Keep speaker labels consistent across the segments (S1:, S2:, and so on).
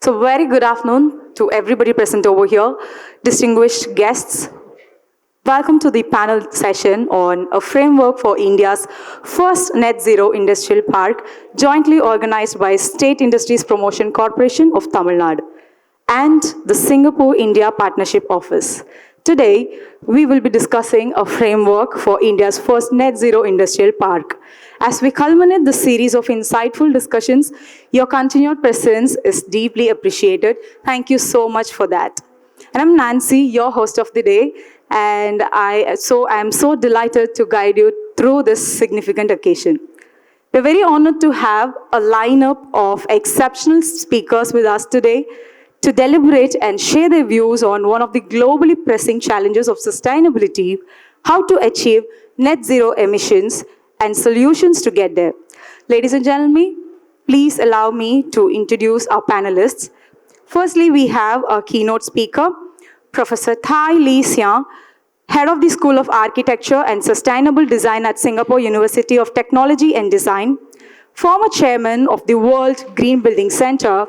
S1: So very good afternoon to everybody present over here, distinguished guests. Welcome to the panel session on a framework for India's first net zero industrial park, jointly organized by State Industries Promotion Corporation of Tamil Nadu and the Singapore-India Partnership Office. Today, we will be discussing a framework for India's first net zero industrial park. As we culminate the series of insightful discussions, your continued presence is deeply appreciated. Thank you so much for that. And I'm Nancy, your host of the day, and I am so delighted to guide you through this significant occasion. We're very honored to have a lineup of exceptional speakers with us today to deliberate and share their views on one of the globally pressing challenges of sustainability, how to achieve net zero emissions and solutions to get there. Ladies and gentlemen, please allow me to introduce our panelists. Firstly, we have our keynote speaker, Professor Thai Lee Siang, Head of the School of Architecture and Sustainable Design at Singapore University of Technology and Design, former chairman of the World Green Building Centre,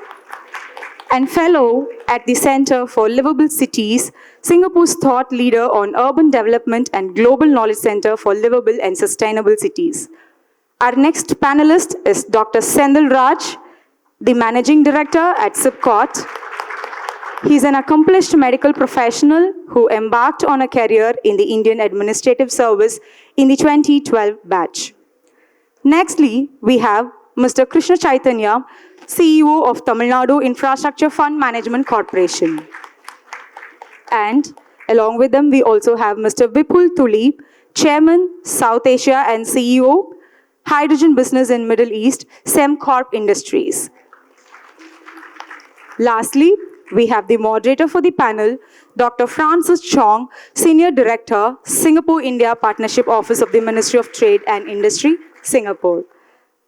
S1: and fellow at the Centre for Livable Cities, Singapore's thought leader on urban development and Global Knowledge Centre for Livable and Sustainable Cities. Our next panelist is Dr. Sendil Raj, the Managing Director at SIPCOT. He's an accomplished medical professional who embarked on a career in the Indian Administrative Service in the 2012 batch. Nextly, we have Mr. Krishna Chaitanya, CEO of Tamil Nadu Infrastructure Fund Management Corporation. And along with them, we also have Mr. Vipul Tulip, Chairman, South Asia and CEO, Hydrogen Business in Middle East, SemCorp Industries. Lastly, we have the moderator for the panel, Dr. Francis Chong, Senior Director, Singapore-India Partnership Office of the Ministry of Trade and Industry, Singapore.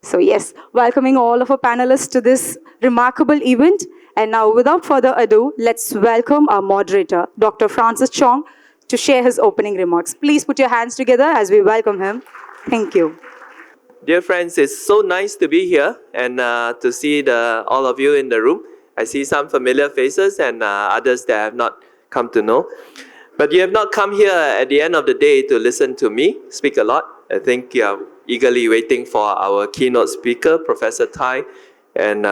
S1: So yes, welcoming all of our panelists to this remarkable event. And now, without further ado, let's welcome our moderator, Dr. Francis Chong, to share his opening remarks. Please put your hands together as we welcome him. Thank you.
S2: Dear friends, it's so nice to be here and to see all of you in the room. I see some familiar faces and others that I have not come to know. But you have not come here at the end of the day to listen to me speak a lot. I think you are eagerly waiting for our keynote speaker, Professor Thai, and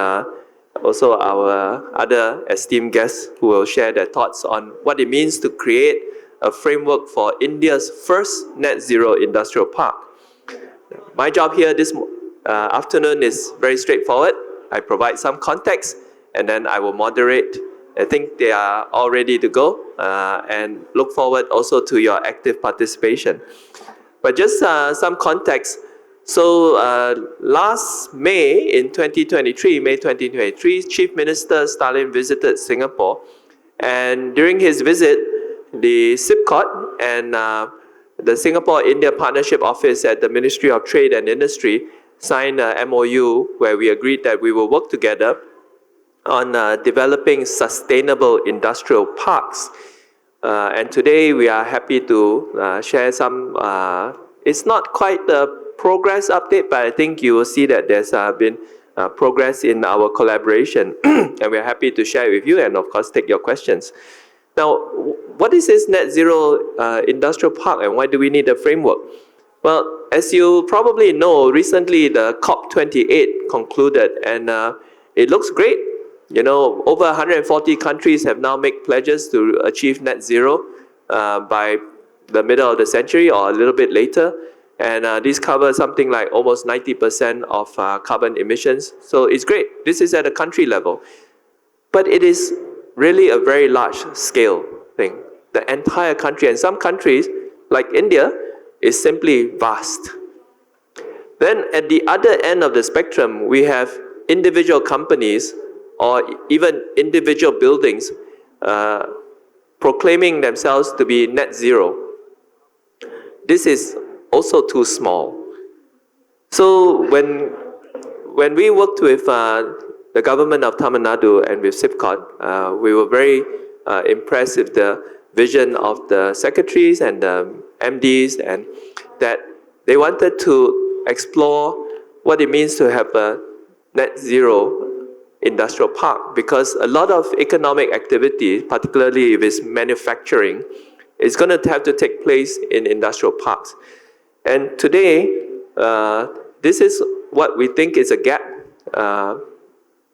S2: also our other esteemed guests who will share their thoughts on what it means to create a framework for India's first net zero industrial park. My job here this afternoon is very straightforward. I provide some context and then I will moderate. I think they are all ready to go and look forward also to your active participation. But just some context. So last May in 2023, May 2023, Chief Minister Stalin visited Singapore. And during his visit, the SIPCOT and the Singapore-India Partnership Office at the Ministry of Trade and Industry signed a MOU where we agreed that we will work together on developing sustainable industrial parks. And today we are happy to share some, it's not quite a progress update, but I think you will see that there's been progress in our collaboration. And we're happy to share with you and of course take your questions. Now, what is this net zero industrial park and why do we need a framework? Well, as you probably know, recently the COP28 concluded and it looks great. You know, over 140 countries have now made pledges to achieve net zero by the middle of the century or a little bit later. And this covers something like almost 90% of carbon emissions. So it's great. This is at a country level. But it is really a very large scale thing. The entire country, and some countries like India is simply vast. Then at the other end of the spectrum, we have individual companies or even individual buildings proclaiming themselves to be net zero. This is also too small. So when we worked with the government of Tamil Nadu and with SIPCOT, we were very impressed with the vision of the secretaries and the MDs, and that they wanted to explore what it means to have a net zero industrial park, because a lot of economic activity, particularly if it's manufacturing, is going to have to take place in industrial parks. And today, this is what we think is a gap.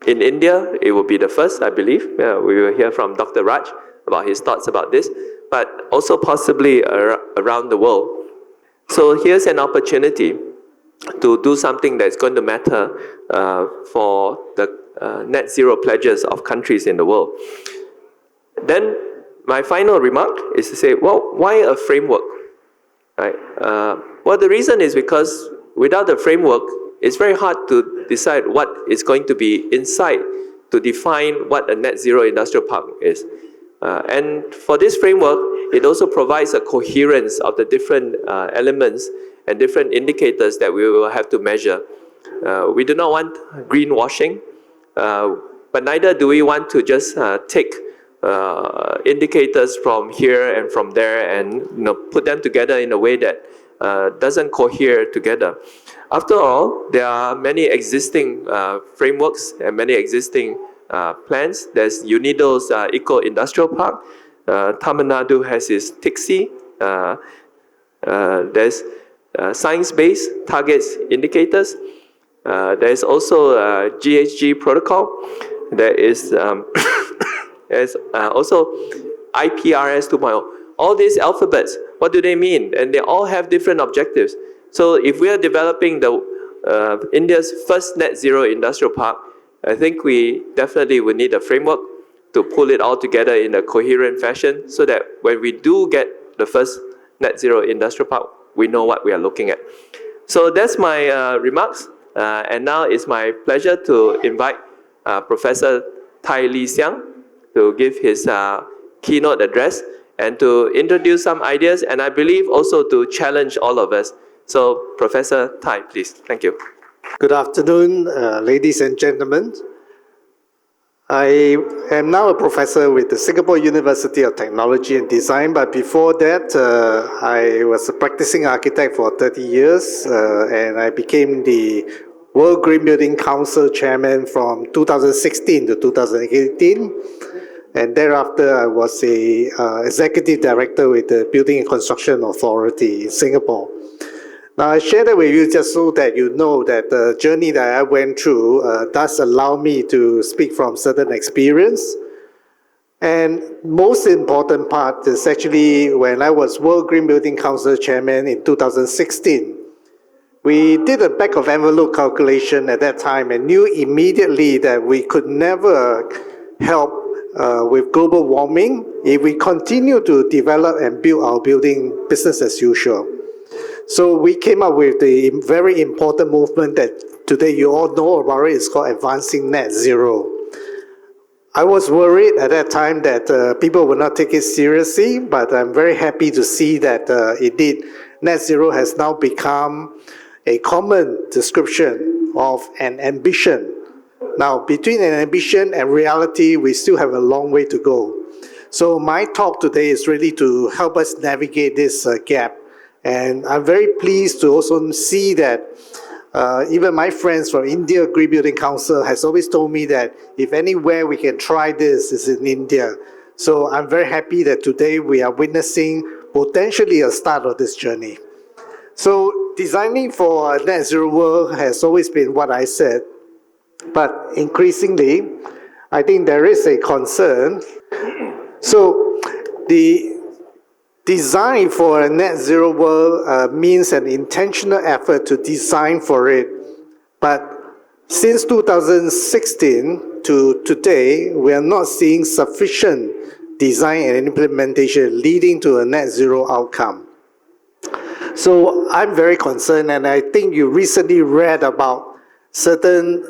S2: In India, it will be the first, I believe. We will hear from Dr. Raj about his thoughts about this, but also possibly around the world. So here's an opportunity to do something that's going to matter for the net zero pledges of countries in the world. Then my final remark is to say, well, why a framework? Right? Well, the reason is because without a framework, it's very hard to decide what is going to be inside to define what a net zero industrial park is. And for this framework, it also provides a coherence of the different elements and different indicators that we will have to measure. We do not want greenwashing, but neither do we want to just take indicators from here and from there and put them together in a way that doesn't cohere together. After all, there are many existing frameworks and many existing plans. There's UNIDO's Eco-Industrial Park. Tamil Nadu has its TICSI. There's science-based targets indicators. There's also GHG protocol. There is there's also IPRS 2.0. All these alphabets, what do they mean? And they all have different objectives. So if we are developing the India's first net zero industrial park, I think we definitely would need a framework to pull it all together in a coherent fashion so that when we do get the first net zero industrial park, we know what we are looking at. So that's my remarks. And now it's my pleasure to invite Professor Tai Lee Siang to give his keynote address and to introduce some ideas, and I believe also to challenge all of us. So, Professor Tai, please. Thank you.
S3: Good afternoon, ladies and gentlemen. I am now a professor with the Singapore University of Technology and Design, but before that, I was a practicing architect for 30 years, and I became the World Green Building Council Chairman from 2016 to 2018. And thereafter, I was a executive director with the Building and Construction Authority in Singapore. Now, I share that with you just so that you know that the journey that I went through does allow me to speak from certain experience. And most important part is actually when I was World Green Building Council Chairman in 2016. We did a back of envelope calculation at that time and knew immediately that we could never help with global warming if we continue to develop and build our building business as usual. So we came up with the very important movement that today you all know about it. It's called Advancing Net Zero. I was worried at that time that people would not take it seriously, but I'm very happy to see that indeed net zero has now become a common description of an ambition. Now, between an ambition and reality, we still have a long way to go. So my talk today is really to help us navigate this gap. And I'm very pleased to also see that even my friends from India Green Building Council has always told me that if anywhere we can try this is in India. So I'm very happy that today we are witnessing potentially a start of this journey. So designing for a net zero world has always been what I said. But increasingly, I think there is a concern. So the design for a net zero world means an intentional effort to design for it. But since 2016 to today, we are not seeing sufficient design and implementation leading to a net zero outcome. So I'm very concerned, and I think you recently read about certain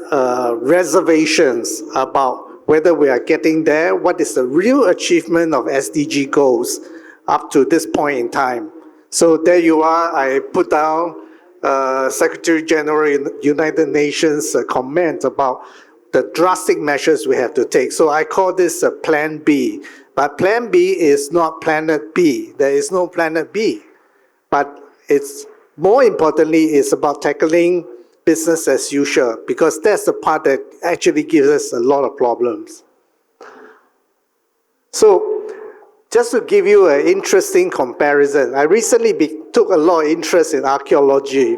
S3: reservations about whether we are getting there, what is the real achievement of SDG goals up to this point in time. So there you are, I put down Secretary General in United Nations comment about the drastic measures we have to take. So I call this a Plan B. But Plan B is not Planet B. There is no Planet B. But it's more importantly, it's about tackling business as usual, because that's the part that actually gives us a lot of problems. So, just to give you an interesting comparison, I recently took a lot of interest in archaeology,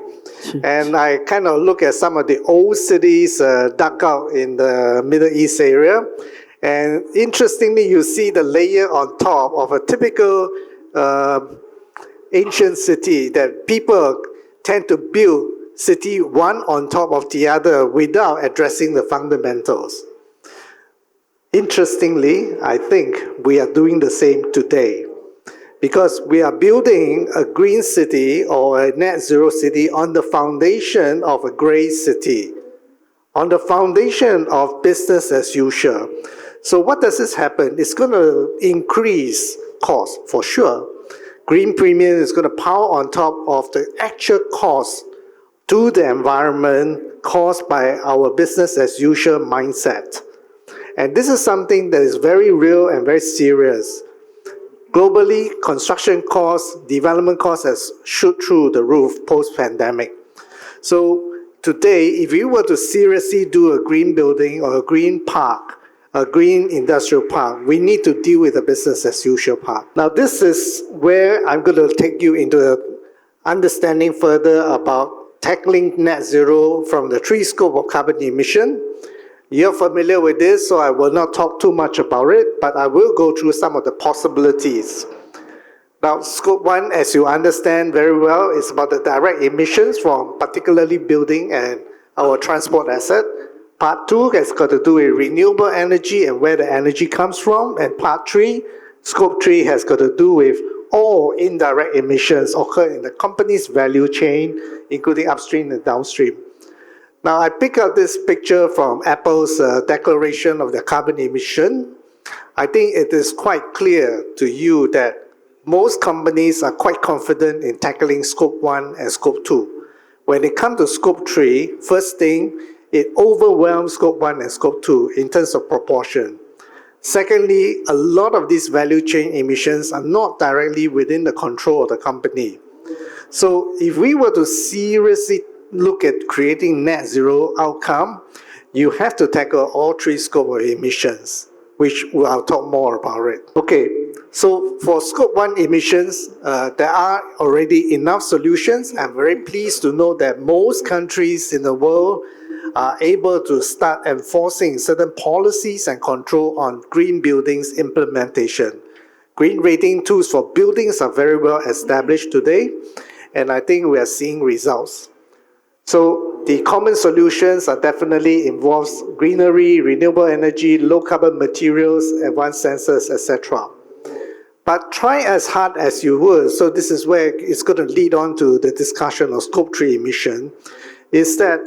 S3: and I kind of look at some of the old cities dug out in the Middle East area. And interestingly, you see the layer on top of a typical ancient city that people tend to build city one on top of the other without addressing the fundamentals. Interestingly, I think we are doing the same today, because we are building a green city or a net zero city on the foundation of a gray city, on the foundation of business as usual. So what does this happen? It's going to increase cost for sure. Green premium is going to pile on top of the actual cost to the environment caused by our business as usual mindset. And this is something that is very real and very serious. Globally, construction costs, development costs has shoot through the roof post-pandemic. So today, if you were to seriously do a green building or a green park, a green industrial park, we need to deal with the business as usual part. Now, this is where I'm going to take you into understanding further about tackling net zero from the three scope of carbon emission. You're familiar with this, so I will not talk too much about it, but I will go through some of the possibilities. Now, scope one, as you understand very well, is about the direct emissions from particularly building and our transport asset. Part two has got to do with renewable energy and where the energy comes from. And part three, scope three, has got to do with all indirect emissions occur in the company's value chain, including upstream and downstream. Now, I pick up this picture from Apple's declaration of the carbon emission. I think it is quite clear to you that most companies are quite confident in tackling scope 1 and scope 2. When it comes to scope 3, first thing, it overwhelms scope 1 and scope 2 in terms of proportion. Secondly, a lot of these value chain emissions are not directly within the control of the company. So if we were to seriously look at creating net zero outcome, you have to tackle all three scopes of emissions, which I'll talk more about it. Okay, so for scope 1 emissions, there are already enough solutions. I'm very pleased to know that most countries in the world are able to start enforcing certain policies and control on green buildings implementation. Green rating tools for buildings are very well established today, and I think we are seeing results. So the common solutions are definitely involves greenery, renewable energy, low carbon materials, advanced sensors, etc. But try as hard as you would, so this is where it's going to lead on to the discussion of scope 3 emission, is that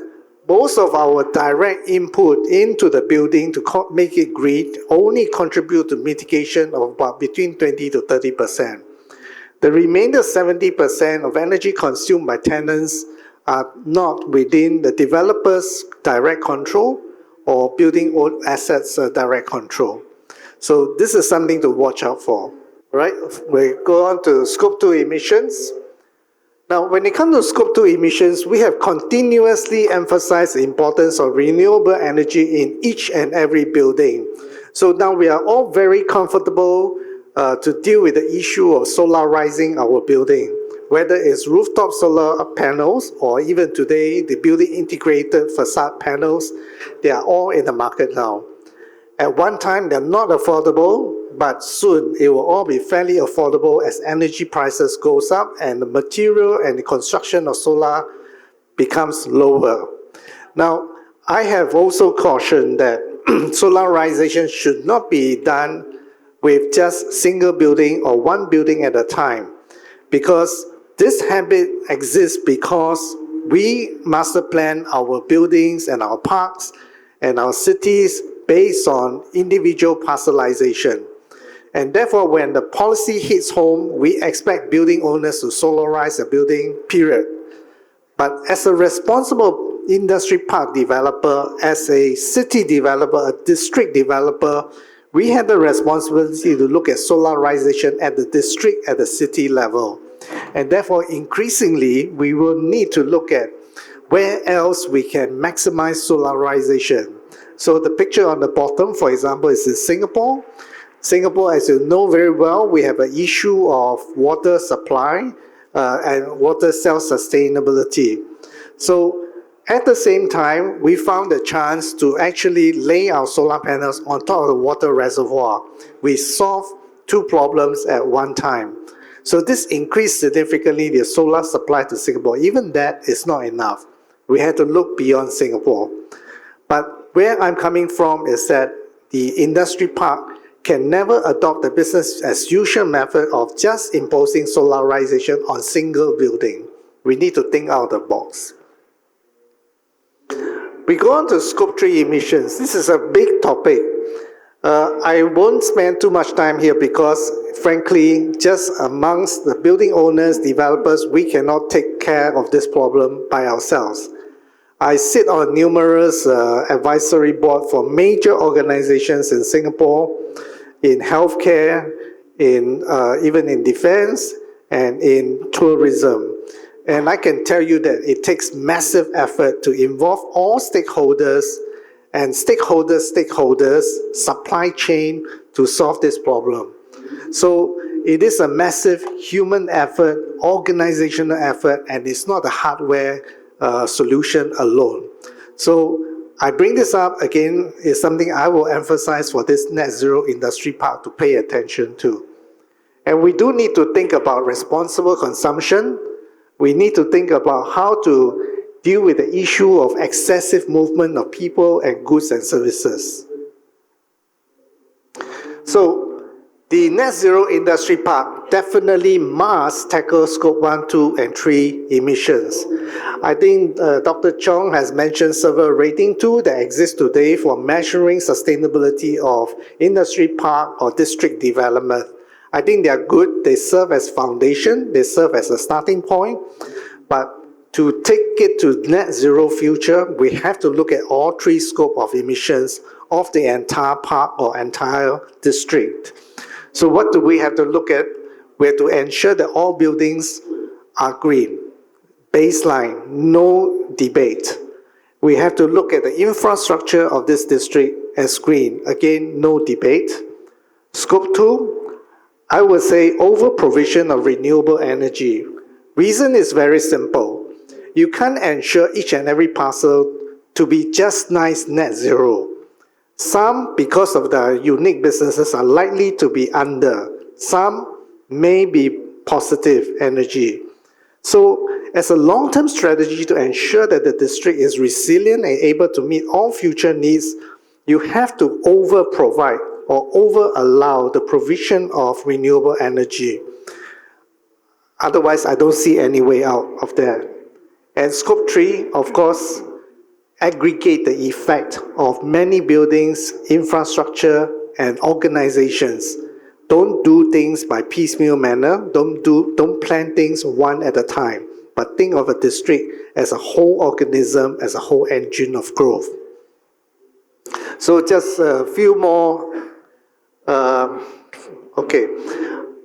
S3: most of our direct input into the building to make it green only contribute to mitigation of about between 20 to 30%. The remainder 70% of energy consumed by tenants are not within the developer's direct control or building own assets direct control. So this is something to watch out for. Right? We go on to scope 2 emissions. Now, when it comes to scope 2 emissions, we have continuously emphasized the importance of renewable energy in each and every building. So now we are all very comfortable to deal with the issue of solarizing our building. Whether it's rooftop solar panels or even today, the building integrated facade panels, they are all in the market now. At one time, they're not affordable, but soon it will all be fairly affordable as energy prices goes up and the material and the construction of solar becomes lower. Now, I have also cautioned that solarization should not be done with just single building or one building at a time, because this habit exists because we master plan our buildings and our parks and our cities based on individual parcelization. And therefore, when the policy hits home, we expect building owners to solarize a building, period. But as a responsible industry park developer, as a city developer, a district developer, we have the responsibility to look at solarization at the district, at the city level. And therefore, increasingly, we will need to look at where else we can maximize solarization. So the picture on the bottom, for example, is in Singapore. Singapore, as you know very well, we have an issue of water supply and water self-sustainability. So at the same time, we found a chance to actually lay our solar panels on top of the water reservoir. We solved two problems at one time. So this increased significantly the solar supply to Singapore. Even that is not enough. We had to look beyond Singapore. But where I'm coming from is that the industry park can never adopt the business as usual method of just imposing solarization on single building. We need to think out of the box. We go on to scope 3 emissions. This is a big topic. I won't spend too much time here because, frankly, just amongst the building owners, developers, we cannot take care of this problem by ourselves. I sit on numerous advisory board for major organizations in Singapore, in healthcare, even in defense, and in tourism. And I can tell you that it takes massive effort to involve all stakeholders, supply chain, to solve this problem. So it is a massive human effort, organizational effort, and it's not a hardware solution alone. So I bring this up again, is something I will emphasize for this net zero industry park to pay attention to. And we do need to think about responsible consumption. We need to think about how to deal with the issue of excessive movement of people and goods and services. So the net zero industry park definitely must tackle scope 1, 2, and 3 emissions. I think Dr. Chong has mentioned several rating tools that exist today for measuring sustainability of industry park or district development. I think they are good. They serve as foundation. They serve as a starting point. But to take it to net zero future, we have to look at all 3 scopes of emissions of the entire park or entire district. So what do we have to look at? We have to ensure that all buildings are green. Baseline, no debate. We have to look at the infrastructure of this district as green. Again, no debate. Scope 2, I would say over provision of renewable energy. Reason is very simple. You can't ensure each and every parcel to be just nice net zero. Some, because of the unique businesses, are likely to be under. Some may be positive energy. So as a long-term strategy to ensure that the district is resilient and able to meet all future needs, you have to over-provide or over-allow the provision of renewable energy. Otherwise, I don't see any way out of that. And scope 3, of course, aggregate the effect of many buildings, infrastructure, and organizations. Don't do things by piecemeal manner. Don't plan things one at a time, but think of a district as a whole organism, as a whole engine of growth. So just a few more. Okay.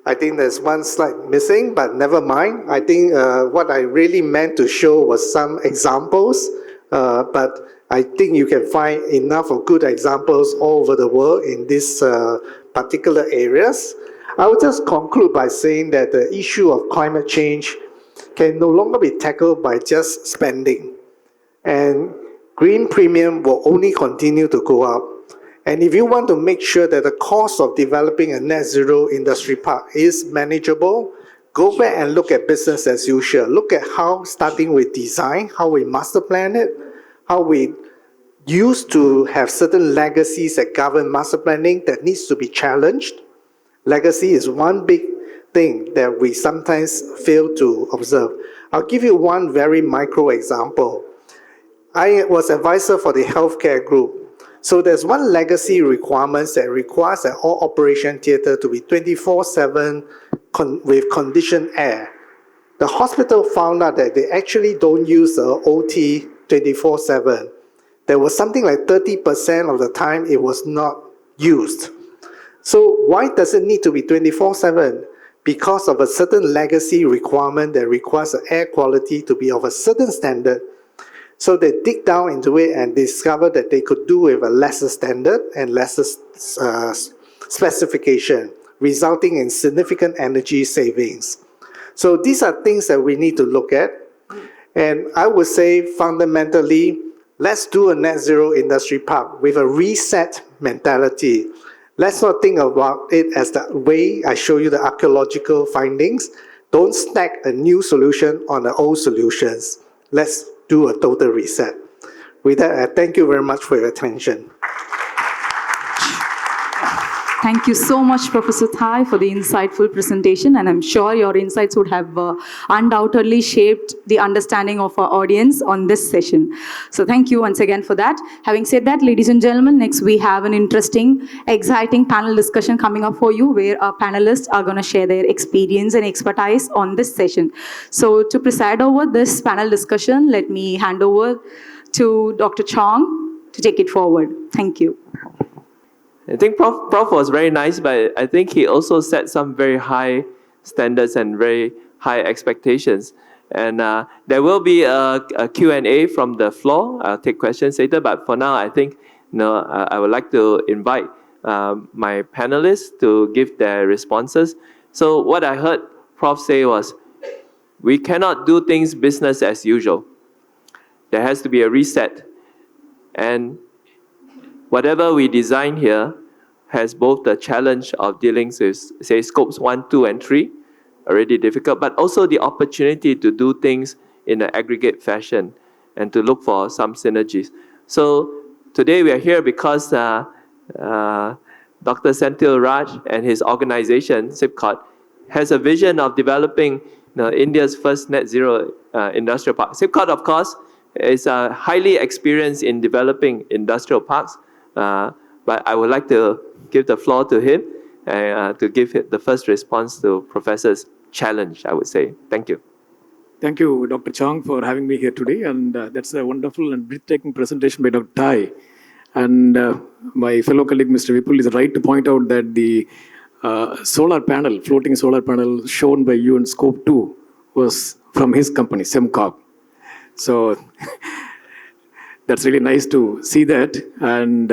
S3: I think there's one slide missing, but never mind. I think what I really meant to show was some examples, but I think you can find enough of good examples all over the world in these particular areas. I will just conclude by saying that the issue of climate change can no longer be tackled by just spending. And green premium will only continue to go up. And if you want to make sure that the cost of developing a net zero industry park is manageable, go back and look at business as usual. Look at how, starting with design, how we master plan it, how we used to have certain legacies that govern master planning that needs to be challenged. Legacy is one big thing that we sometimes fail to observe. I'll give you one very micro example. I was advisor for the healthcare group. So there's one legacy requirement that requires that all operation theatre to be 24/7 with conditioned air. The hospital found out that they actually don't use the OT 24/7. There was something like 30% of the time it was not used. So why does it need to be 24/7? Because of a certain legacy requirement that requires the air quality to be of a certain standard. So they dig down into it and discover that they could do with a lesser standard and lesser specification, resulting in significant energy savings. So these are things that we need to look at. And I would say fundamentally, let's do a net zero industry park with a reset mentality. Let's not think about it as the way I show you the archaeological findings. Don't stack a new solution on the old solutions. Let's do a total reset. With that, I thank you very much for your attention.
S1: Thank you so much, Professor Thai, for the insightful presentation, and I'm sure your insights would have undoubtedly shaped the understanding of our audience on this session. So thank you once again for that. Having said that, ladies and gentlemen, next we have an interesting, exciting panel discussion coming up for you, where our panelists are going to share their experience and expertise on this session. So to preside over this panel discussion, let me hand over to Dr. Chong to take it forward. Thank you.
S2: I think Prof was very nice, but I think he also set some very high standards and very high expectations. And there will be a Q&A from the floor. I'll take questions later, but for now, I think I would like to invite my panelists to give their responses. So what I heard Prof say was, we cannot do things business as usual. There has to be a reset. And whatever we design here has both the challenge of dealing with, say, scopes 1, 2, and 3, already difficult, but also the opportunity to do things in an aggregate fashion and to look for some synergies. So today we are here because Dr. Senthil Raj and his organization, SIPCOT, has a vision of developing India's first net zero industrial park. SIPCOT, of course, is highly experienced in developing industrial parks, but I would like to give the floor to him to give the first response to Professor's challenge, I would say. Thank you.
S4: Thank you, Dr. Chong, for having me here today. And that's a wonderful and breathtaking presentation by Dr. Thai. And my fellow colleague, Mr. Vipul, is right to point out that the solar panel, floating solar panel shown by you in Scope 2 was from his company, Semcog. So that's really nice to see that. And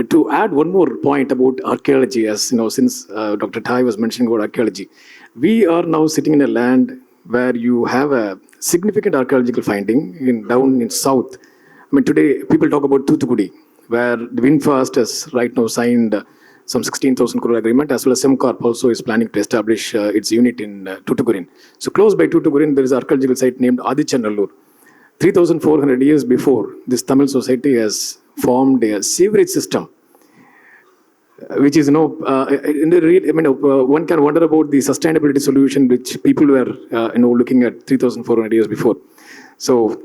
S4: to add one more point about archaeology, as you know, since Dr. Thai was mentioning about archaeology, we are now sitting in a land where you have a significant archaeological finding down in south. I mean, today people talk about Thoothukudi, where the Winfast has right now signed some 16,000 crore agreement, as well as Semcorp also is planning to establish its unit in Tuticorin. So close by Tuticorin, there is an archaeological site named Adichanallur. 3,400 years before, this Tamil society has formed a sewerage system, which is, one can wonder about the sustainability solution which people were, looking at 3,400 years before. So,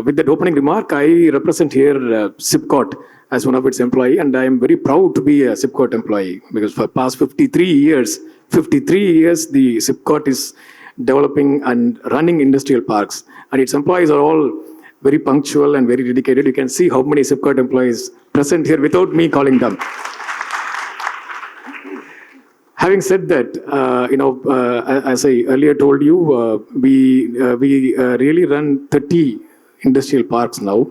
S4: with that opening remark, I represent here SIPCOT as one of its employee, and I am very proud to be a SIPCOT employee, because for the past 53 years, the SIPCOT is developing and running industrial parks, and its employees are all very punctual and very dedicated. You can see how many SIPCOT employees present here without me calling them. Having said that, as I earlier told you, we really run 30 industrial parks now,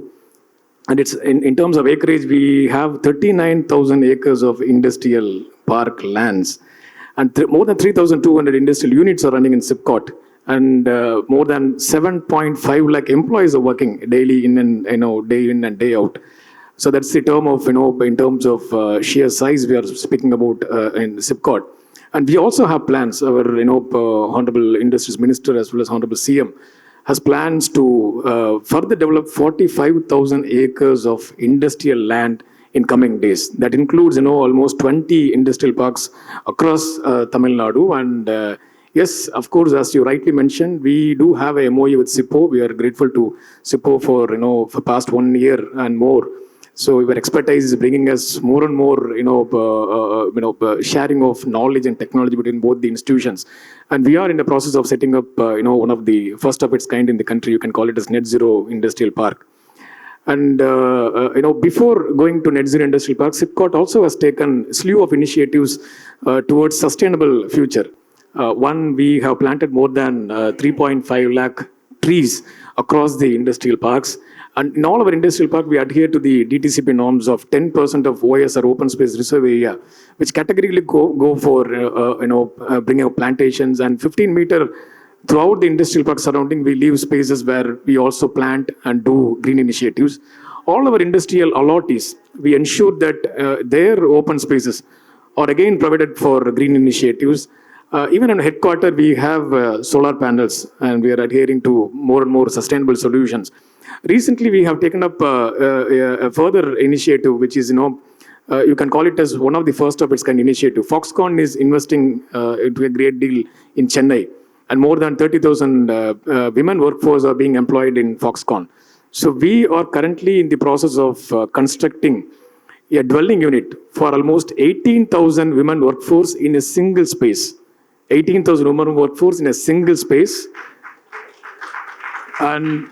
S4: and it's in terms of acreage, we have 39,000 acres of industrial park lands. And more than 3,200 industrial units are running in SIPCOT, and more than 7.5 lakh employees are working daily in and day in and day out. So that's the term of in terms of sheer size we are speaking about in SIPCOT. And we also have plans. Our Honorable Industries Minister as well as Honorable CM has plans to further develop 45,000 acres of industrial land in coming days. That includes, almost 20 industrial parks across Tamil Nadu. And yes, of course, as you rightly mentioned, we do have a MOU with SIPO. We are grateful to SIPO for, for past 1 year and more. So your expertise is bringing us more and more, sharing of knowledge and technology between both the institutions. And we are in the process of setting up, one of the first of its kind in the country. You can call it as Net Zero Industrial Park. And, before going to Net Zero Industrial Park, SIPCOT also has taken a slew of initiatives towards sustainable future. One, we have planted more than 3.5 lakh trees across the industrial parks. And in all our industrial park, we adhere to the DTCP norms of 10% of OSR open space reserve area, which categorically go for bringing up plantations, and 15-meter throughout the industrial park surrounding, we leave spaces where we also plant and do green initiatives. All our industrial allottees, we ensure that their open spaces are again provided for green initiatives. Even on headquarters, we have solar panels, and we are adhering to more and more sustainable solutions. Recently, we have taken up a further initiative, which is, you can call it as one of the first of its kind initiative. Foxconn is investing into a great deal in Chennai, and more than 30,000 women workforce are being employed in Foxconn. So we are currently in the process of constructing a dwelling unit for almost 18,000 women workforce in a single space. 18,000 women workforce in a single space. And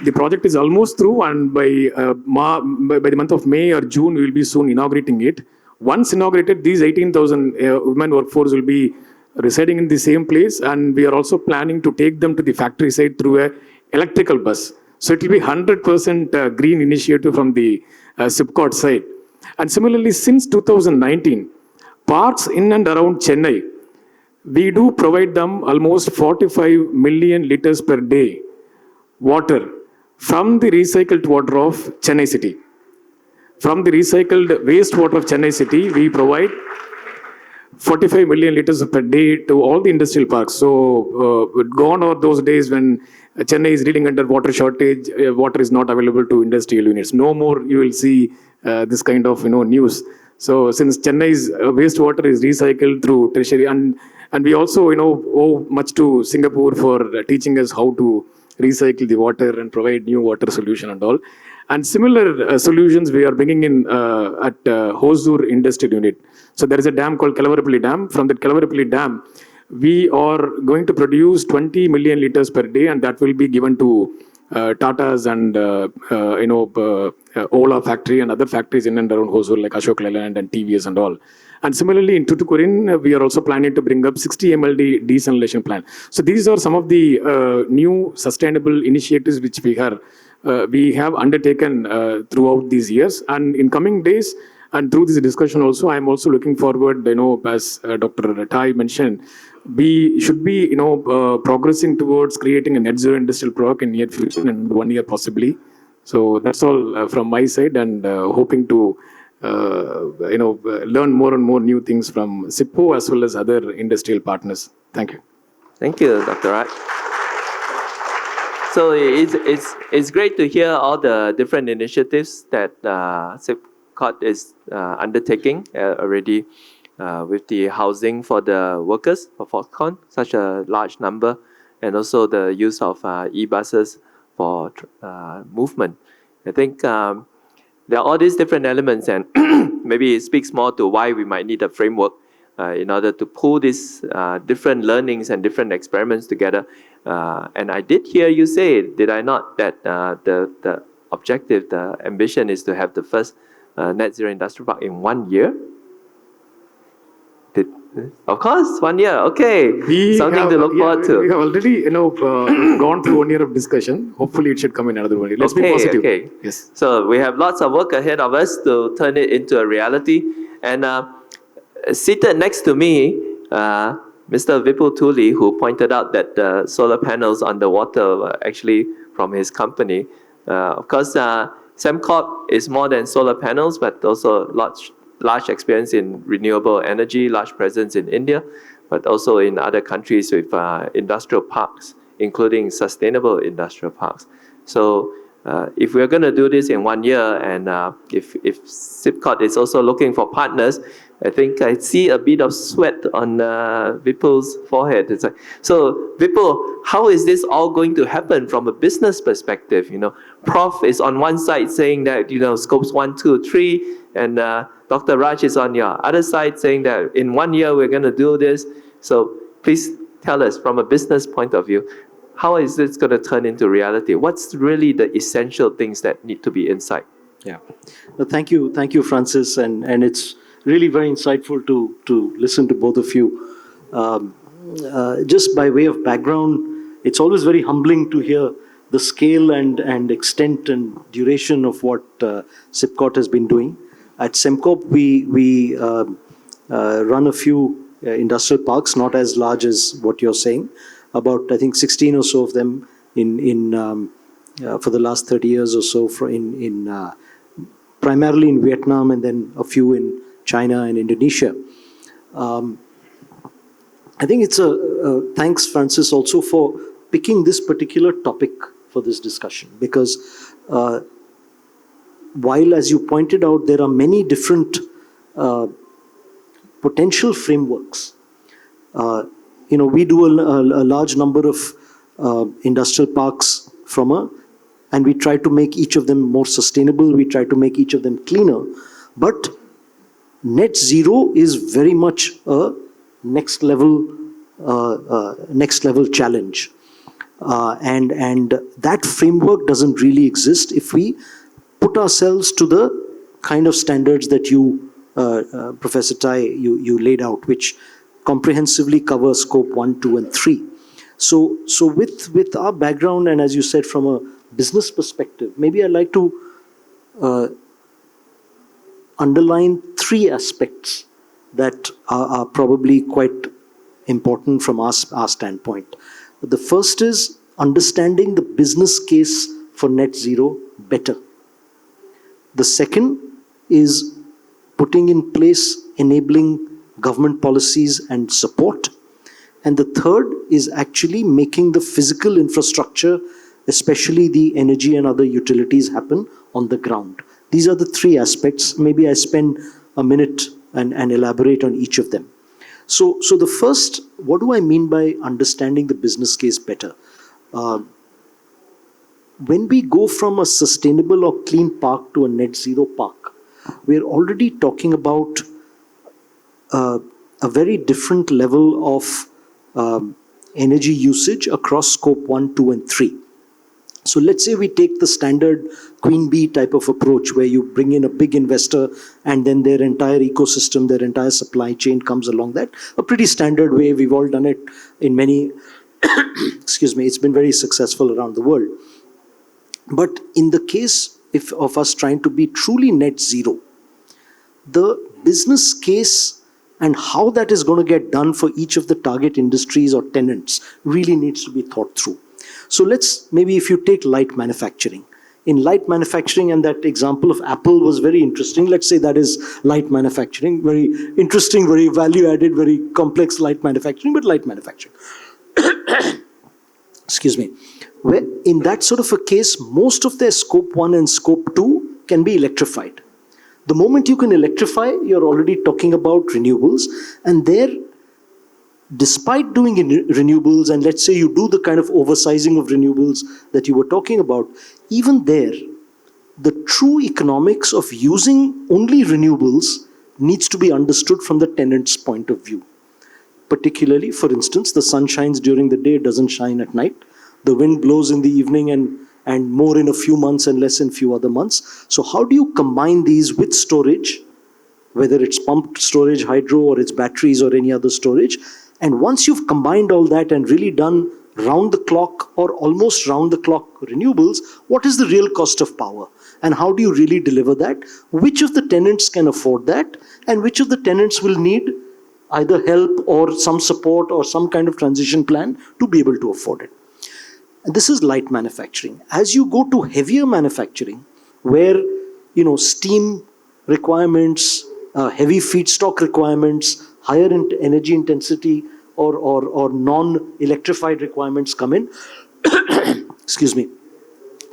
S4: the project is almost through, and by the month of May or June, we will be soon inaugurating it. Once inaugurated, these 18,000 women workforce will be residing in the same place, and we are also planning to take them to the factory site through a electrical bus. So it will be 100% green initiative from the SIPCOT side. And similarly, since 2019, parks in and around Chennai, we do provide them almost 45 million liters per day water from the recycled water of Chennai city. From the recycled wastewater of Chennai city, we provide 45 million liters per day to all the industrial parks. So gone are those days when Chennai is reeling under water shortage, water is not available to industrial units. No more you will see this kind of news. So since Chennai's wastewater is recycled through tertiary, and we also owe much to Singapore for teaching us how to recycle the water and provide new water solution and all. And similar solutions we are bringing in at Hosur Industrial Unit. So there is a dam called Kalavarapalli Dam. From that Kalavarapalli Dam, we are going to produce 20 million liters per day, and that will be given to Tata's and Ola factory and other factories in and around Hosur like Ashok Leyland and TVS and all. And similarly in Tuticorin, we are also planning to bring up 60 MLD desalination plant. So these are some of the new sustainable initiatives which we have undertaken throughout these years. And in coming days, and through this discussion also, I am also looking forward, as Dr. Tai mentioned, we should be, progressing towards creating a net zero industrial park in near future, in 1 year possibly. So that's all from my side, and hoping to, learn more and more new things from SIPO as well as other industrial partners. Thank you.
S2: Thank you, Dr. Raj. So it's great to hear all the different initiatives that SIPCOT is undertaking already with the housing for the workers for Foxconn, such a large number, and also the use of e-buses for movement. I think there are all these different elements, and maybe it speaks more to why we might need a framework in order to pull these different learnings and different experiments together. And I did hear you say, did I not, that the objective, the ambition is to have the first net zero industrial park in 1 year? Of course, 1 year. Okay, something to look forward to.
S4: We have already, gone through 1 year of discussion. Hopefully, it should come in another 1 year. Let's be positive.
S2: Okay.
S4: Yes.
S2: So we have lots of work ahead of us to turn it into a reality. And seated next to me, Mr. Vipul Tuli, who pointed out that the solar panels on the water were actually from his company. Of course, SEMCORP is more than solar panels, but also large experience in renewable energy, large presence in India, but also in other countries with industrial parks, including sustainable industrial parks. So if we're going to do this in 1 year, and if SIPCOT is also looking for partners, I think I see a bit of sweat on Vipul's forehead. It's like, so Vipul, how is this all going to happen from a business perspective? Prof is on one side saying that, scopes 1, 2, 3, and Dr. Raj is on your other side saying that in 1 year we're going to do this. So please tell us from a business point of view, how is this going to turn into reality? What's really the essential things that need to be inside?
S5: Yeah. Well, thank you, Francis, and it's really very insightful to listen to both of you. Just by way of background, it's always very humbling to hear the scale and extent and duration of what SIPCOT has been doing. At SEMCOP, we run a few industrial parks, not as large as what you're saying, about I think 16 or so of them for the last 30 years or so, primarily in Vietnam and then a few in China and Indonesia. I think it's thanks, Francis, also for picking this particular topic for this discussion, because while, as you pointed out, there are many different potential frameworks. We do a large number of industrial parks and we try to make each of them more sustainable. We try to make each of them cleaner. But net zero is very much a next level challenge, and that framework doesn't really exist if we put ourselves to the kind of standards that you, Professor Tai, you laid out, which comprehensively cover scope 1, 2, and 3. So with our background, and as you said, from a business perspective, maybe I'd like to underline 3 aspects that are probably quite important from our standpoint. The first is understanding the business case for net zero better. The second is putting in place enabling government policies and support. And the third is actually making the physical infrastructure, especially the energy and other utilities, happen on the ground. These are the 3 aspects. Maybe I spend a minute and elaborate on each of them. So the first, what do I mean by understanding the business case better? When we go from a sustainable or clean park to a net zero park, we're already talking about a very different level of energy usage across scope 1, 2, and 3. So let's say we take the standard queen bee type of approach, where you bring in a big investor and then their entire ecosystem, their entire supply chain comes along that. A pretty standard way. We've all done it in many, excuse me, it's been very successful around the world. But in the case of us trying to be truly net zero, the business case and how that is going to get done for each of the target industries or tenants really needs to be thought through. So maybe if you take light manufacturing. In light manufacturing, and that example of Apple was very interesting. Let's say that is light manufacturing. Very interesting, very value added, very complex light manufacturing, but light manufacturing. Excuse me. Where in that sort of a case, most of their scope 1 and scope 2 can be electrified. The moment you can electrify, you're already talking about renewables. And there, despite doing renewables, and let's say you do the kind of oversizing of renewables that you were talking about, even there, the true economics of using only renewables needs to be understood from the tenant's point of view. Particularly, for instance, the sun shines during the day, it doesn't shine at night. The wind blows in the evening and more in a few months and less in few other months. So how do you combine these with storage, whether it's pumped storage, hydro, or it's batteries or any other storage? And once you've combined all that and really done round-the-clock or almost round-the-clock renewables, what is the real cost of power? And how do you really deliver that? Which of the tenants can afford that? And which of the tenants will need either help or some support or some kind of transition plan to be able to afford it? And this is light manufacturing. As you go to heavier manufacturing, where steam requirements, heavy feedstock requirements, higher energy intensity or non-electrified requirements come in, excuse me,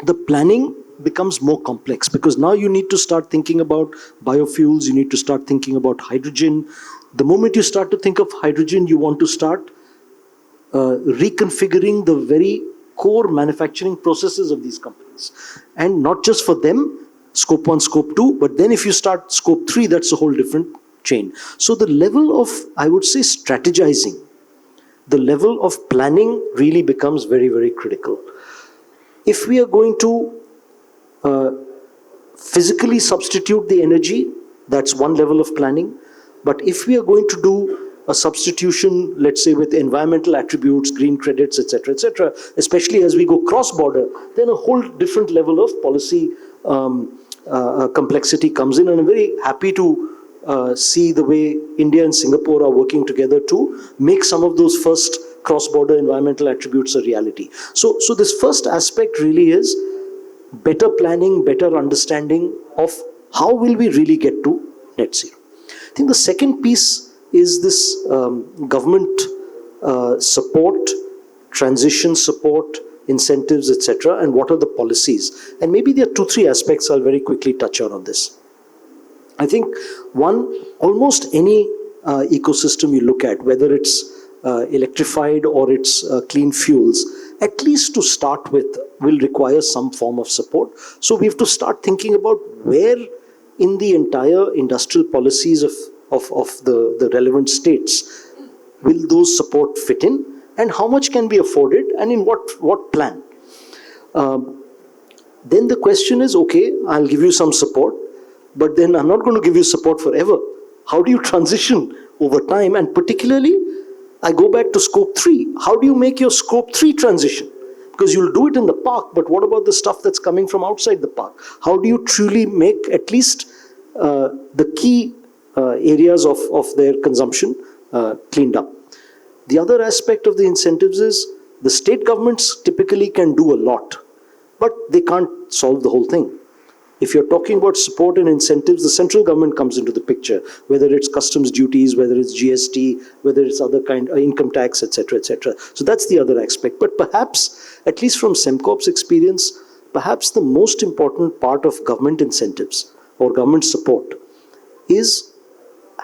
S5: the planning becomes more complex, because now you need to start thinking about biofuels, you need to start thinking about hydrogen. The moment you start to think of hydrogen, you want to start reconfiguring the very core manufacturing processes of these companies. And not just for them, scope 1, scope 2, but then if you start scope 3, that's a whole different chain. So the level of, I would say, strategizing, the level of planning really becomes very, very critical. If we are going to physically substitute the energy, that's one level of planning. But if we are going to do a substitution, let's say, with environmental attributes, green credits, etc., especially as we go cross-border, then a whole different level of policy complexity comes in. And I'm very happy to see the way India and Singapore are working together to make some of those first cross-border environmental attributes a reality. So this first aspect really is better planning, better understanding of how will we really get to net zero. I think the second piece is this government support, transition support, incentives, etc., and what are the policies. And maybe there are 2-3 aspects I'll very quickly touch on this. I think one, almost any ecosystem you look at, whether it's electrified or it's clean fuels, at least to start with, will require some form of support. So we have to start thinking about where in the entire industrial policies of the relevant states will those support fit in, and how much can be afforded, and in what plan. Then the question is, okay, I'll give you some support, but then I'm not going to give you support forever. How do you transition over time? And particularly, I go back to scope 3. How do you make your scope 3 transition? Because you'll do it in the park, but what about the stuff that's coming from outside the park? How do you truly make at least the key areas of their consumption cleaned up? The other aspect of the incentives is the state governments typically can do a lot, but they can't solve the whole thing. If you're talking about support and incentives, the central government comes into the picture, whether it's customs duties, whether it's GST, whether it's other kind of income tax, etc., etc. So that's the other aspect. But perhaps, at least from Sembcorp's experience, perhaps the most important part of government incentives or government support is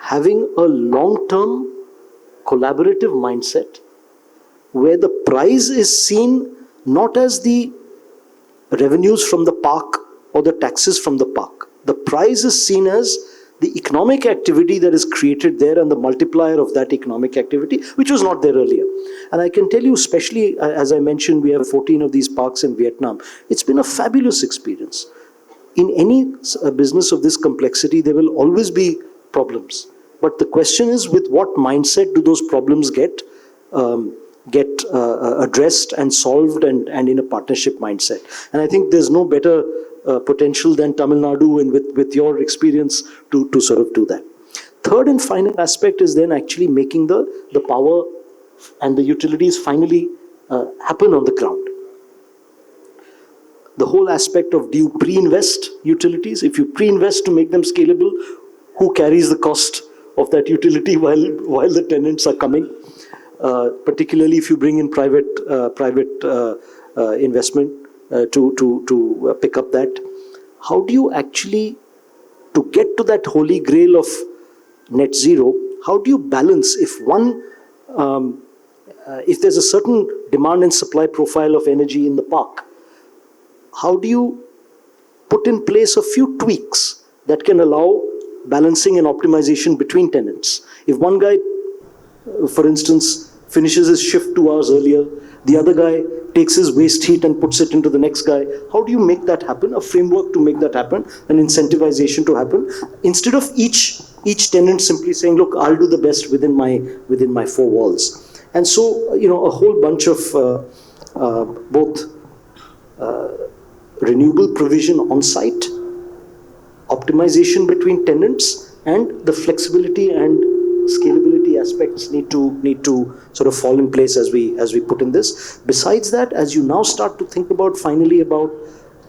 S5: having a long-term collaborative mindset where the prize is seen not as the revenues from the park or the taxes from the park. The prize is seen as the economic activity that is created there and the multiplier of that economic activity, which was not there earlier. And I can tell you, especially as I mentioned, we have 14 of these parks in Vietnam. It's been a fabulous experience. In any business of this complexity, there will always be problems. But the question is, with what mindset do those problems get addressed and solved, and in a partnership mindset? And I think there's no better potential than Tamil Nadu, and with your experience to sort of do that. Third and final aspect is then actually making the power and the utilities finally happen on the ground. The whole aspect of, do you pre-invest utilities? If you pre-invest to make them scalable, who carries the cost of that utility while the tenants are coming? Particularly if you bring in private investment to pick up that. How do you actually, to get to that holy grail of net zero, how do you balance if there's a certain demand and supply profile of energy in the park? How do you put in place a few tweaks that can allow balancing and optimization between tenants? If one guy, for instance, finishes his shift 2 hours earlier, the other guy takes his waste heat and puts it into the next guy, how do you make that happen? A framework to make that happen, an incentivization to happen, instead of each tenant simply saying, look, I'll do the best within my 4 walls. And so, a whole bunch of both renewable provision on site, optimization between tenants, and the flexibility and scalability aspects need to sort of fall in place as we put in this. Besides that, as you now start to think about finally about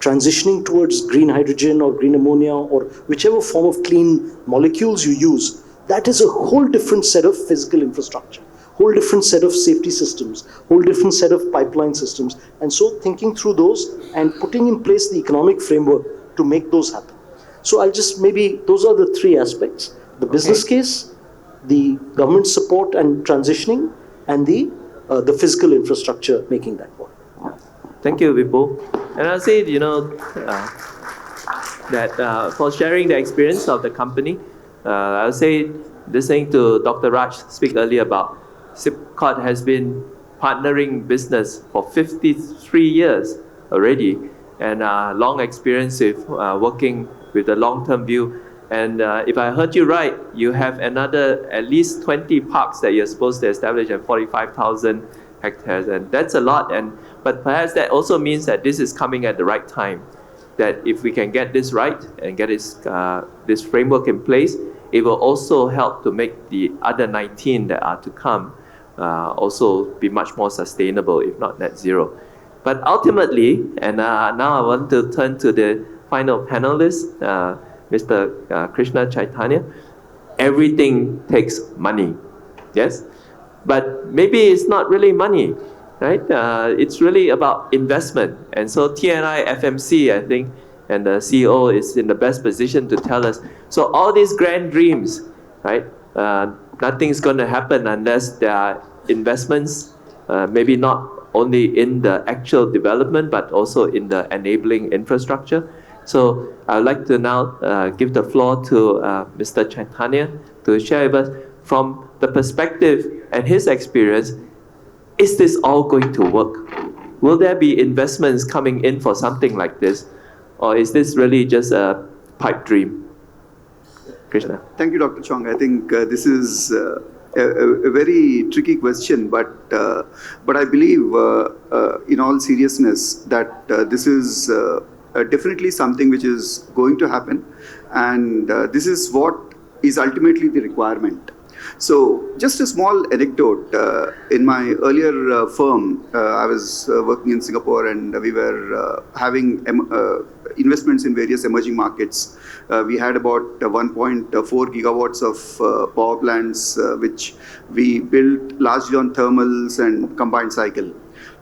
S5: transitioning towards green hydrogen or green ammonia or whichever form of clean molecules you use, that is a whole different set of physical infrastructure, whole different set of safety systems, whole different set of pipeline systems. And so thinking through those and putting in place the economic framework to make those happen. So I'll just maybe, those are the 3 aspects: the business case, the government support and transitioning, and the physical infrastructure making that work.
S2: Thank you, Vipul. And I'll say, that for sharing the experience of the company, I'll say, listening to Dr. Raj speak earlier about Sembcorp has been partnering business for 53 years already, and long experience with working with a long-term view. And if I heard you right, you have another at least 20 parks that you're supposed to establish at 45,000 hectares, and that's a lot. But perhaps that also means that this is coming at the right time. That if we can get this right and get this framework in place, it will also help to make the other 19 that are to come also be much more sustainable, if not net zero. But ultimately, and now I want to turn to the final panelist, Mr. Krishna Chaitanya. Everything takes money, yes? But maybe it's not really money, right? It's really about investment. And so TNI FMC, I think, and the CEO is in the best position to tell us. So all these grand dreams, right? Nothing's going to happen unless there are investments, maybe not only in the actual development, but also in the enabling infrastructure. So I'd like to now give the floor to Mr. Chaitanya to share with us from the perspective and his experience, is this all going to work? Will there be investments coming in for something like this? Or is this really just a pipe dream? Krishna.
S6: Thank you, Dr. Chong. I think this is a very tricky question, but I believe in all seriousness that this is definitely something which is going to happen, and this is what is ultimately the requirement. So just a small anecdote. In my earlier firm, I was working in Singapore, and we were having investments in various emerging markets. We had about 1.4 gigawatts of power plants, which we built largely on thermals and combined cycle.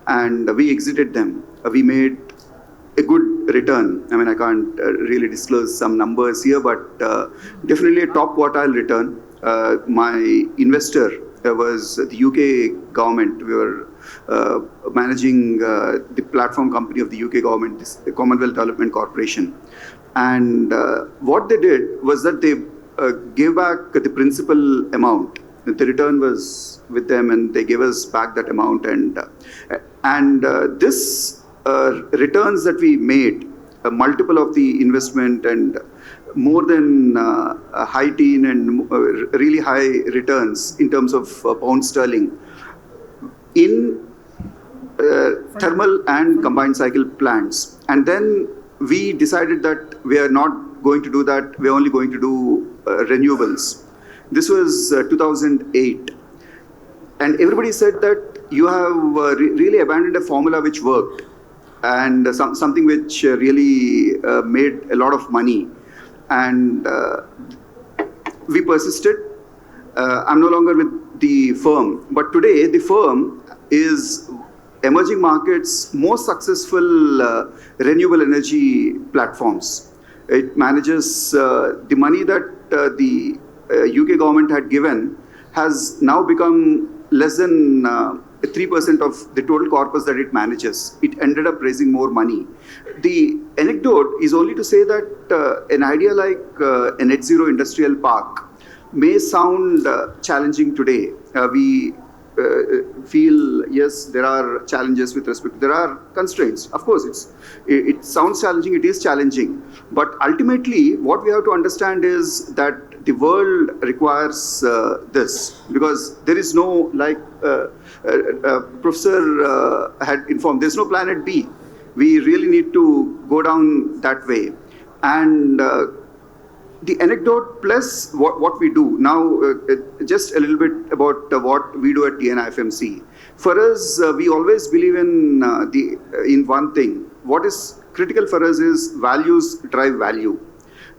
S6: And we exited them. We made a good return. I mean, I can't really disclose some numbers here, but definitely a top quartile return. My investor was the UK government. We were managing the platform company of the UK government, the Commonwealth Development Corporation. And what they did was that they gave back the principal amount. The return was with them, and they gave us back that amount. And this returns that we made, a multiple of the investment, and more than a high teen and really high returns in terms of pound sterling in thermal and combined cycle plants. And then we decided that we are not going to do that. We're only going to do renewables. This was 2008. And everybody said that you have really abandoned a formula which worked, and something which really made a lot of money. And we persisted. I'm no longer with the firm, but today the firm is emerging markets' most successful renewable energy platforms. It manages the money that the UK government had given has now become less than 3% of the total corpus that it manages. It ended up raising more money. The anecdote is only to say that an idea like a net zero industrial park may sound challenging today. We feel, yes, there are challenges with respect, there are constraints. Of course, it sounds challenging, it is challenging. But ultimately, what we have to understand is that the world requires this, because there is no, like Professor had informed, there's no planet B. We really need to go down that way. And the anecdote plus what we do now, just a little bit about what we do at TNIFMC. For us, we always believe in one thing. What is critical for us is values drive value.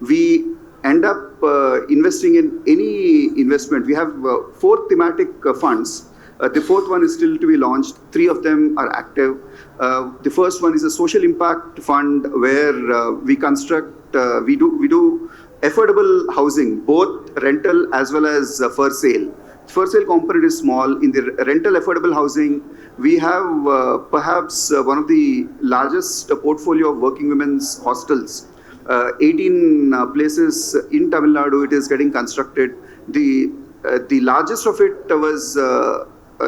S6: We end up investing in any investment. We have 4 thematic funds. The 4th one is still to be launched. 3 of them are active. The first one is a social impact fund where we construct, we do affordable housing, both rental as well as for sale. For sale component is small. In the rental affordable housing, we have perhaps one of the largest portfolio of working women's hostels. 18 places in Tamil Nadu, it is getting constructed. The largest of it was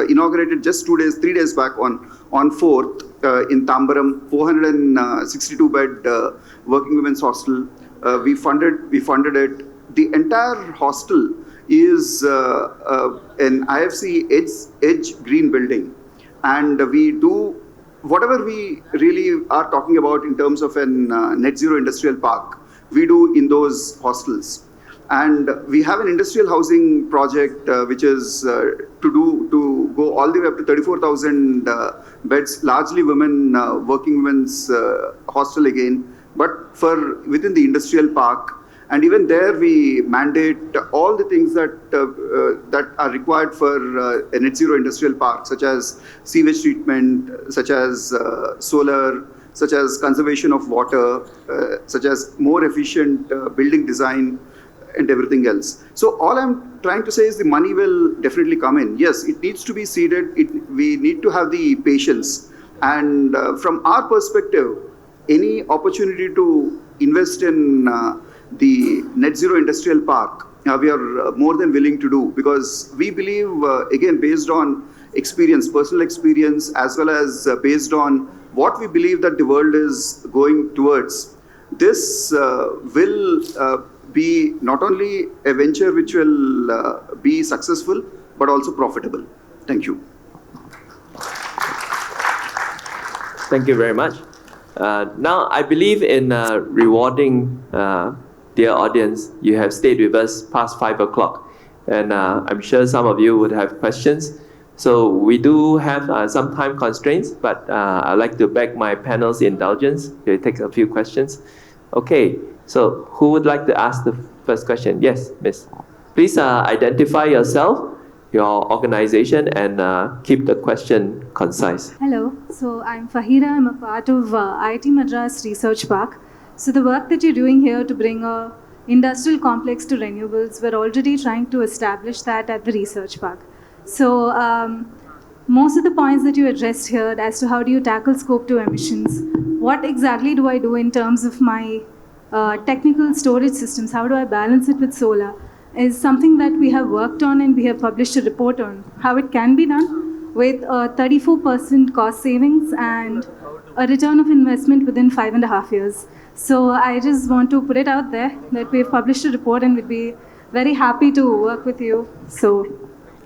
S6: inaugurated just 3 days back on 4th in Tambaram, 462 bed working women's hostel. We funded it. the entire hostel is an IFC Edge green building, and we do whatever we really are talking about in terms of an net zero industrial park, we do in those hostels. And we have an industrial housing project which is to go all the way up to 34,000 beds, largely women, working women's hostel again, but for within the industrial park. And even there, we mandate all the things that are required for a net zero industrial park, such as sewage treatment, such as solar, such as conservation of water, such as more efficient building design, and everything else. So all I'm trying to say is the money will definitely come in. Yes, it needs to be seeded. We need to have the patience. And from our perspective, any opportunity to invest in the net zero industrial park, we are more than willing to do, because we believe, again, based on experience, personal experience, as well as based on what we believe that the world is going towards, this will be not only a venture which will be successful, but also profitable. Thank you.
S2: Thank you very much. Now, I believe in rewarding dear audience. You have stayed with us past 5 o'clock, and I'm sure some of you would have questions. So we do have some time constraints, but I'd like to beg my panel's indulgence to take a few questions. Okay, so who would like to ask the first question? Yes, miss. Please identify yourself, your organization, and keep the question concise.
S7: Hello, so I'm Fahira. I'm a part of IIT Madras Research Park. So the work that you're doing here to bring a industrial complex to renewables, we're already trying to establish that at the research park. So most of the points that you addressed here as to how do you tackle scope 2 emissions, what exactly do I do in terms of my technical storage systems, how do I balance it with solar, is something that we have worked on and we have published a report on how it can be done with 34% cost savings and a return of investment within 5.5 years. So I just want to put it out there that we have published a report and we'd be very happy to work with you. So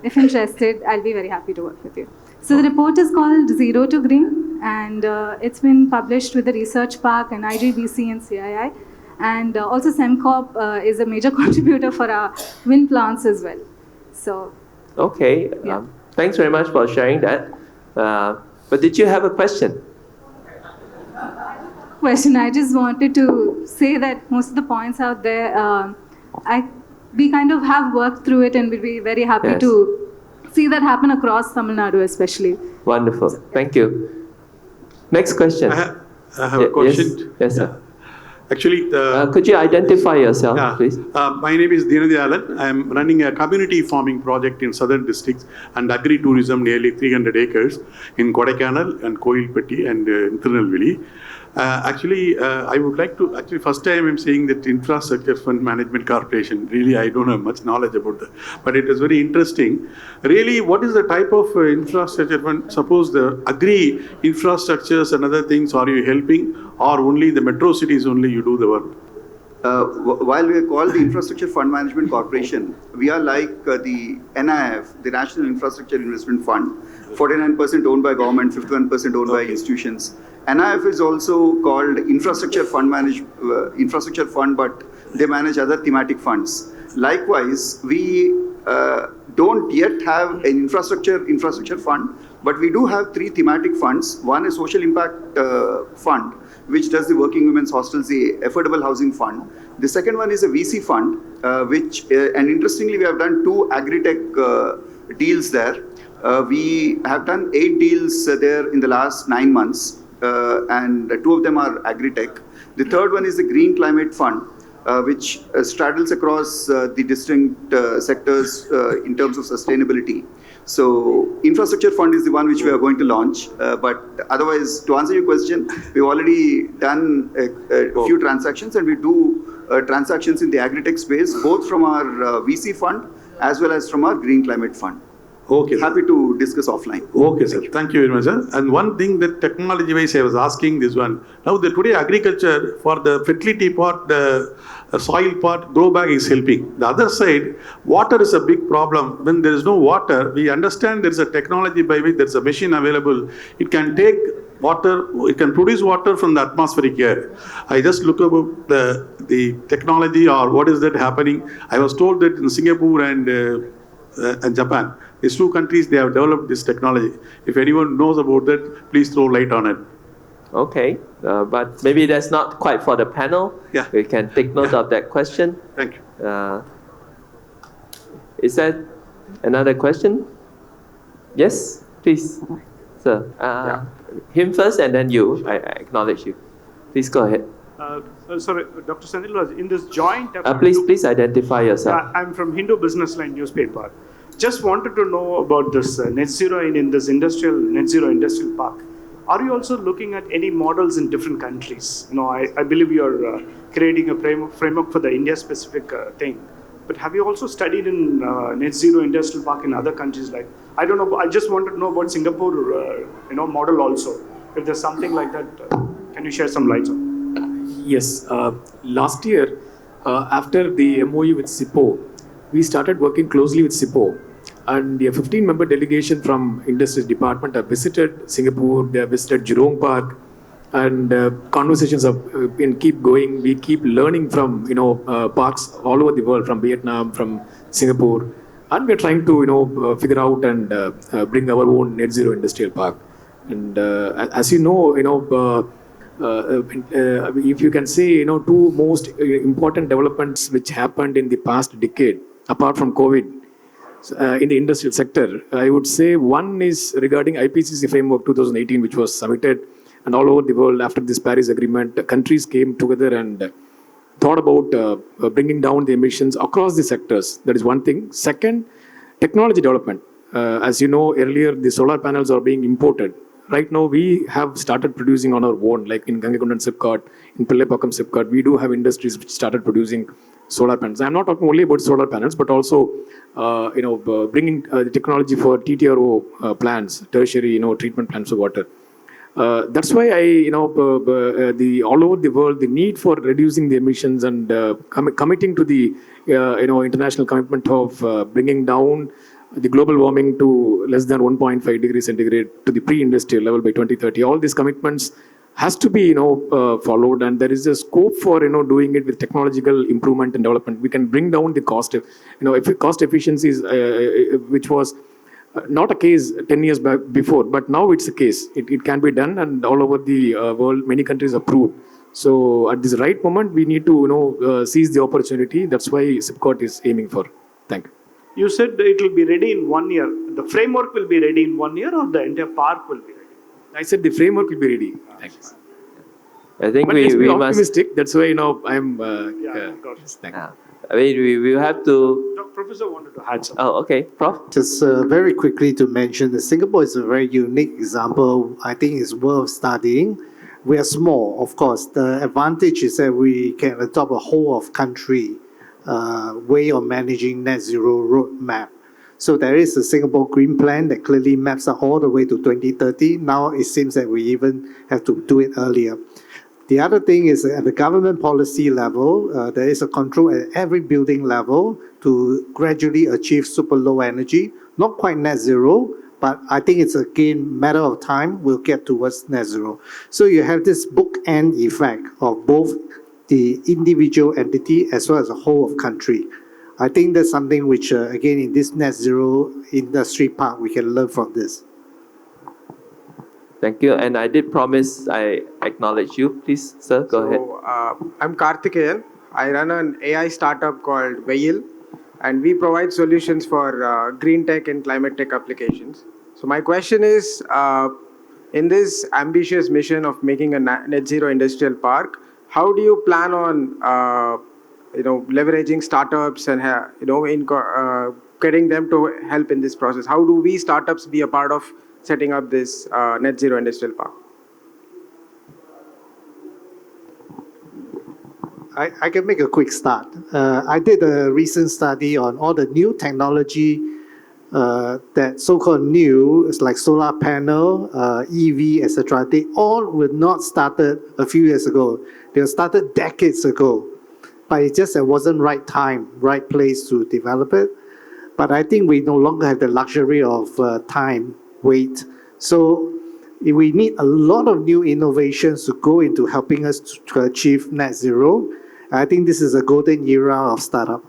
S7: if interested, I'll be very happy to work with you. So the report is called Zero to Green, and it's been published with the Research Park and IGBC and CII. And also SEMCORP is a major contributor for our wind plants as well. So,
S2: okay,
S7: yeah.
S2: Thanks very much for sharing that. But did you have a question?
S7: I just wanted to say that most of the points out there, we kind of have worked through it and we'd be very happy
S2: Yes.
S7: to see that happen across Tamil Nadu especially.
S2: Wonderful. Thank you. Next question.
S8: I have a question.
S2: Yes, yes sir.
S8: Actually,
S2: Could you identify yourself, please?
S8: my name is Dinadyalan. I am running a community farming project in southern districts and agri-tourism, nearly 300 acres in Kodaikanal and Koilpatti and Tirunelveli. I would like to, first time I'm saying that Infrastructure Fund Management Corporation, really I don't have much knowledge about that, but it is very interesting. Really, what is the type of infrastructure fund? Suppose the agri infrastructures and other things, are you helping, or only the metro cities only you do the work?
S6: While we are called the Infrastructure Fund Management Corporation, we are like the NIF, the National Infrastructure Investment Fund, 49% owned by government, 51% owned by institutions. NIF is also called Infrastructure Fund but they manage other thematic funds. Likewise, we don't yet have an infrastructure fund, but we do have 3 thematic funds. One is Social Impact Fund, which does the working women's hostels, the affordable housing fund. The second one is a VC fund, and interestingly, we have done 2 agri-tech deals there. We have done 8 deals there in the last 9 months, and 2 of them are agri-tech. The third one is the Green Climate Fund, which straddles across the distinct sectors in terms of sustainability. So infrastructure fund is the one which we are going to launch. But otherwise, to answer your question, we've already done a few transactions, and we do transactions in the agri-tech space, both from our VC fund as well as from our Green Climate Fund.
S8: Okay, sir.
S6: Happy to discuss offline.
S8: Okay, sir. Thank you very much, sir. And one thing that technology-wise, I was asking this one. Now, today agriculture for the fertility part, the soil part, grow bag is helping. The other side, water is a big problem. When there is no water, we understand there is a technology by which there is a machine available. It can take water, it can produce water from the atmospheric air. I just look about the technology or what is that happening. I was told that in Singapore and Japan, these two countries, they have developed this technology. If anyone knows about that, please throw light on it.
S2: Okay, but maybe that's not quite for the panel.
S8: Yeah.
S2: We can take note of that question.
S8: Thank you.
S2: Is that another question? Yes, please, sir. Him first, and then you. I acknowledge you. Please go ahead.
S9: Sorry, Dr. Senthil was in this joint effort.
S2: Please identify yourself.
S9: I'm from Hindu Business Line newspaper. Just wanted to know about this net zero in this net zero industrial park. Are you also looking at any models in different countries? I believe you're creating a framework for the India-specific thing. But have you also studied in net zero industrial park in other countries? Like, I don't know. I just wanted to know about Singapore, model also. If there's something like that, can you share some light on?
S4: Yes. Last year, after the MOU with SIPO, we started working closely with SIPO. And a 15-member delegation from Industries Department have visited Singapore, they have visited Jurong Park, and conversations have keep going. We keep learning from parks all over the world, from Vietnam, from Singapore, and we're trying to figure out and bring our own net zero industrial park. And as you know, if you can say, two most important developments which happened in the past decade, apart from COVID, in the industrial sector, I would say one is regarding IPCC framework 2018, which was submitted, and all over the world after this Paris Agreement, countries came together and thought about bringing down the emissions across the sectors. That is one thing. Second, technology development. As you know, earlier the solar panels are being imported. Right now, we have started producing on our own, like in Gangakondan Sipcot, in Pillaipakkam Sipcot. We do have industries which started producing solar panels. I'm not talking only about solar panels, but also, bringing the technology for TTRO plants, tertiary, treatment plants of water. That's why all over the world, the need for reducing the emissions and committing to the, international commitment of bringing down the global warming to less than 1.5 degrees centigrade to the pre-industrial level by 2030. All these commitments has to be, followed, and there is a scope for, doing it with technological improvement and development. We can bring down the cost, if cost efficiencies, which was not a case 10 years back before, but now it's a case. It can be done, and all over the world, many countries approved. So at this right moment, we need to, seize the opportunity. That's why SIPCOT is aiming for. Thank you.
S9: You said it will be ready in 1 year. The framework will be ready in 1 year, or the entire park will be ready?
S4: I said the framework will be ready. Thanks.
S2: I think
S4: But
S2: we
S4: be
S2: must.
S4: optimistic. That's why I'm.
S9: Got it.
S4: Thank you.
S2: I mean, we will have to.
S9: Professor wanted to add something.
S2: Oh, okay, Prof.
S3: Just very quickly to mention that Singapore is a very unique example. I think it's worth studying. We are small, of course. The advantage is that we can adopt a whole of country way of managing net zero roadmap. So there is a Singapore Green Plan that clearly maps out all the way to 2030. Now it seems that we even have to do it earlier. The other thing is at the government policy level, there is a control at every building level to gradually achieve super low energy. Not quite net zero, but I think it's again matter of time we'll get towards net zero. So you have this bookend effect of both the individual entity as well as the whole of country. I think that's something which, again, in this net zero industry park, we can learn from this.
S2: Thank you. And I did promise I acknowledge you. Please, sir, go ahead.
S10: I'm Karthikeyan. I run an AI startup called Veil, and we provide solutions for green tech and climate tech applications. So my question is, in this ambitious mission of making a net zero industrial park, how do you plan on leveraging startups and getting them to help in this process? How do we startups be a part of setting up this net zero industrial park?
S3: I can make a quick start. I did a recent study on all the new technology that so-called new, it's like solar panel, EV, etc., they all were not started a few years ago. They were started decades ago. But it just wasn't right time, right place to develop it. But I think we no longer have the luxury of time, wait. So we need a lot of new innovations to go into helping us to achieve net zero. I think this is a golden era of startup.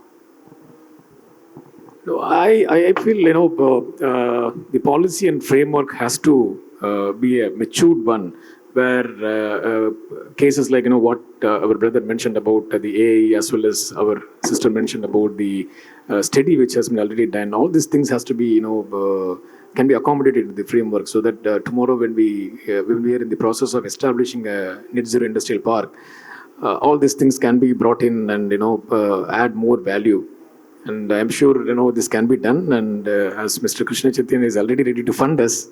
S4: No, I feel, the policy and framework has to be a matured one, where cases like, what our brother mentioned about the AI, as well as our sister mentioned about the study which has been already done, all these things has to be, can be accommodated in the framework, so that tomorrow when we are in the process of establishing a net zero industrial park, all these things can be brought in and, add more value. And I'm sure, this can be done. And as Mr. Krishna Chaitanya is already ready to fund us,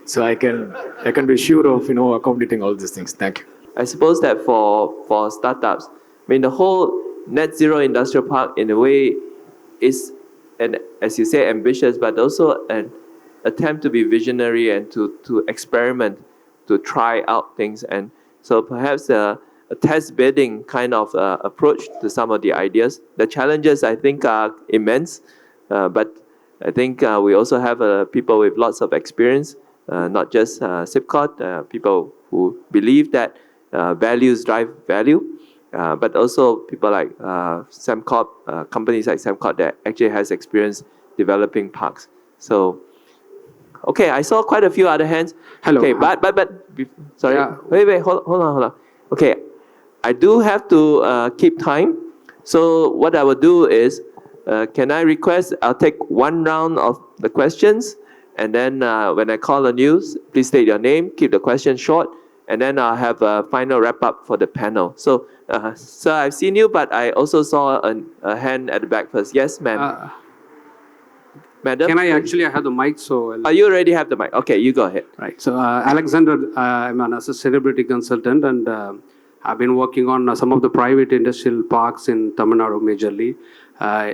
S4: so I can be sure of, accommodating all these things. Thank you.
S2: I suppose that for startups, the whole net zero industrial park in a way is, and as you say, ambitious, but also an attempt to be visionary and to experiment, to try out things. And so perhaps a test bidding kind of approach to some of the ideas. The challenges, I think, are immense, but I think we also have people with lots of experience, not just SIPCOT, people who believe that values drive value, but also people like SEMCOP, companies like SEMCOP that actually has experience developing parks. So, okay, I saw quite a few other hands.
S11: Hello.
S2: Okay, but sorry.
S11: Yeah.
S2: Wait, hold on. Okay, I do have to keep time. So what I will do is, can I request, I'll take one round of the questions, and then when I call on you, please state your name, keep the question short, and then I'll have a final wrap up for the panel. So, sir, I've seen you, but I also saw a hand at the back first. Yes, ma'am. Madam?
S11: Can I have the mic? So
S2: You already have the mic. Okay, you go ahead.
S11: right. So Alexander, I'm an sustainability consultant, and I've been working on some of the private industrial parks in Tamil Nadu majorly,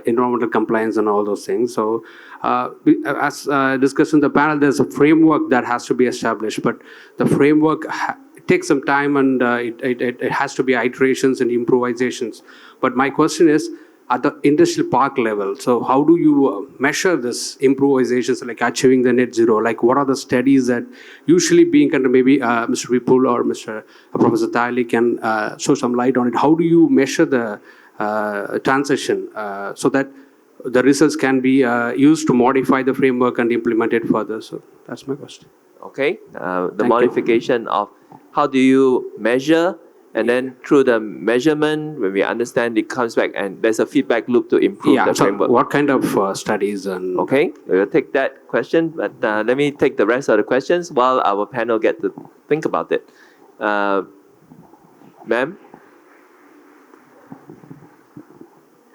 S11: environmental compliance and all those things. So as discussed in the panel, there's a framework that has to be established, but the framework takes some time, and it has to be iterations and improvisations. But my question is, at the industrial park level, so how do you measure this improvisations, like achieving the net zero? Like, what are the studies that usually being kind of, maybe Mr. Vipul or Mr. Professor Thaili can show some light on it? How do you measure the transition so that the results can be used to modify the framework and implement it further? So that's my question.
S2: Okay, the modification of how do you measure, and then through the measurement, when we understand, it comes back and there's a feedback loop to improve the framework.
S11: What kind of studies? And
S2: Okay, we'll take that question, but let me take the rest of the questions while our panel get to think about it. Ma'am?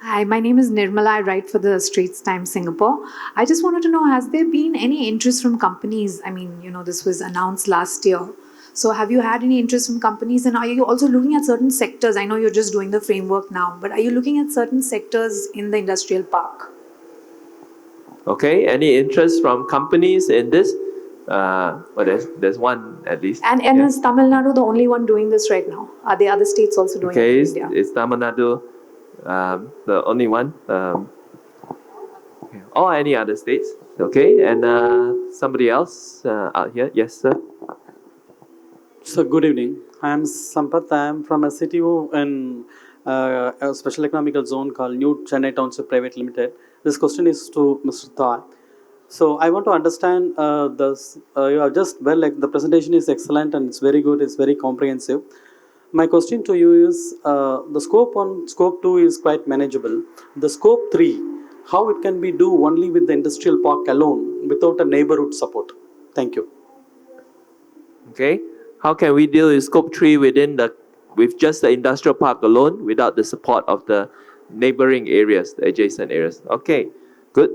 S12: Hi, my name is Nirmala. I write for the Straits Times Singapore. I just wanted to know, has there been any interest from companies? I mean, this was announced last year. So have you had any interest from companies, and are you also looking at certain sectors? I know you're just doing the framework now, but are you looking at certain sectors in the industrial park?
S2: Okay, any interest from companies in this? Well, there's one at least.
S12: And
S2: Yeah.
S12: is Tamil Nadu the only one doing this right now? Are there other states also doing
S2: Okay,
S12: it in India?
S2: is Tamil Nadu the only one? Or any other states? Okay, and somebody else out here? Yes, sir.
S13: So good evening. I am Sampath. I am from a CTO in a special economical zone called New Chennai Township Private Limited. This question is to Mr. Thai. So I want to understand this. You are just the presentation is excellent and it's very good. It's very comprehensive. My question to you is the scope on scope 2 is quite manageable. The scope 3, how it can be do only with the industrial park alone without a neighborhood support? Thank you.
S2: Okay, how can we deal with scope 3 with just the industrial park alone without the support of the neighboring areas, the adjacent areas? Okay, good,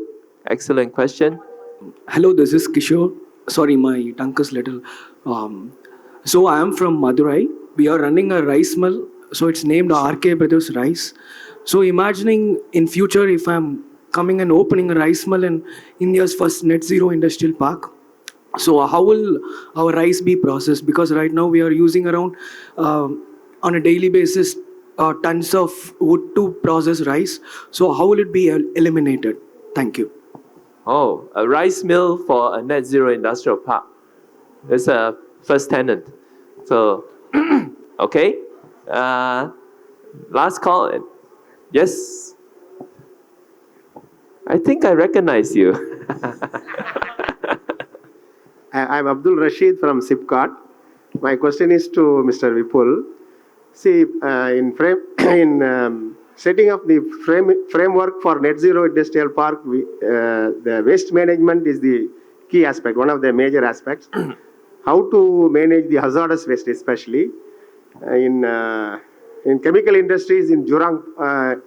S2: excellent question.
S14: Hello, this is Kishore. Sorry, my tongue is little. So I am from Madurai. We are running a rice mill. So it's named RK Brothers Rice. So imagining in future, if I'm coming and opening a rice mill in India's first net zero industrial park. So how will our rice be processed? Because right now we are using around on a daily basis tons of wood to process rice. So how will it be eliminated? Thank you.
S2: Oh, a rice mill for a net zero industrial park. That's a first tenant. So, okay. Last call. Yes. I think I recognize you.
S15: I'm Abdul Rashid from SIPCOT. My question is to Mr. Vipul. See, in setting up the framework for net zero industrial park, the waste management is the key aspect, one of the major aspects. How to manage the hazardous waste, especially in chemical industries in Jurong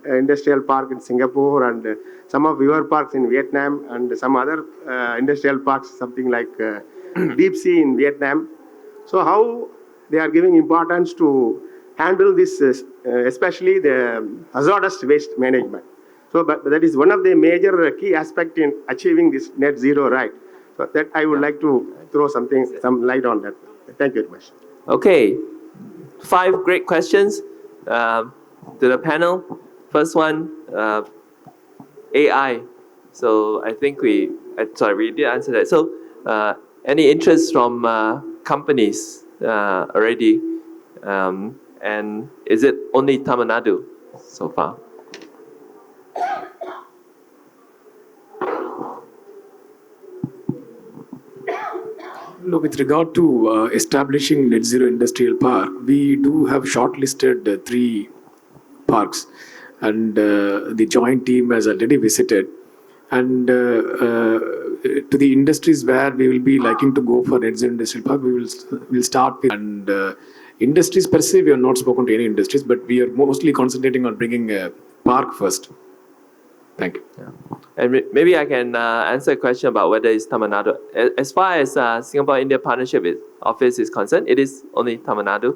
S15: Industrial Park in Singapore, and some of your parks in Vietnam, and some other industrial parks, something like Deep Sea in Vietnam. So how they are giving importance to handle this, especially the hazardous waste management. So but that is one of the major key aspects in achieving this net zero, right? So that I would like to throw some light on that. Thank you very much.
S2: Okay, 5 great questions to the panel. First one, AI. So I think we did answer that. So any interest from companies already? And is it only Tamil Nadu so far?
S4: Look, with regard to establishing net zero industrial park, we do have shortlisted 3 parks, and the joint team has already visited. And to the industries where we will be liking to go for net zero industrial park, we'll start with. And industries per se, we have not spoken to any industries, but we are mostly concentrating on bringing a park first. Thank you.
S2: Yeah. And maybe I can answer a question about whether it's Tamil Nadu. As far as Singapore-India Partnership Office is concerned, it is only Tamil Nadu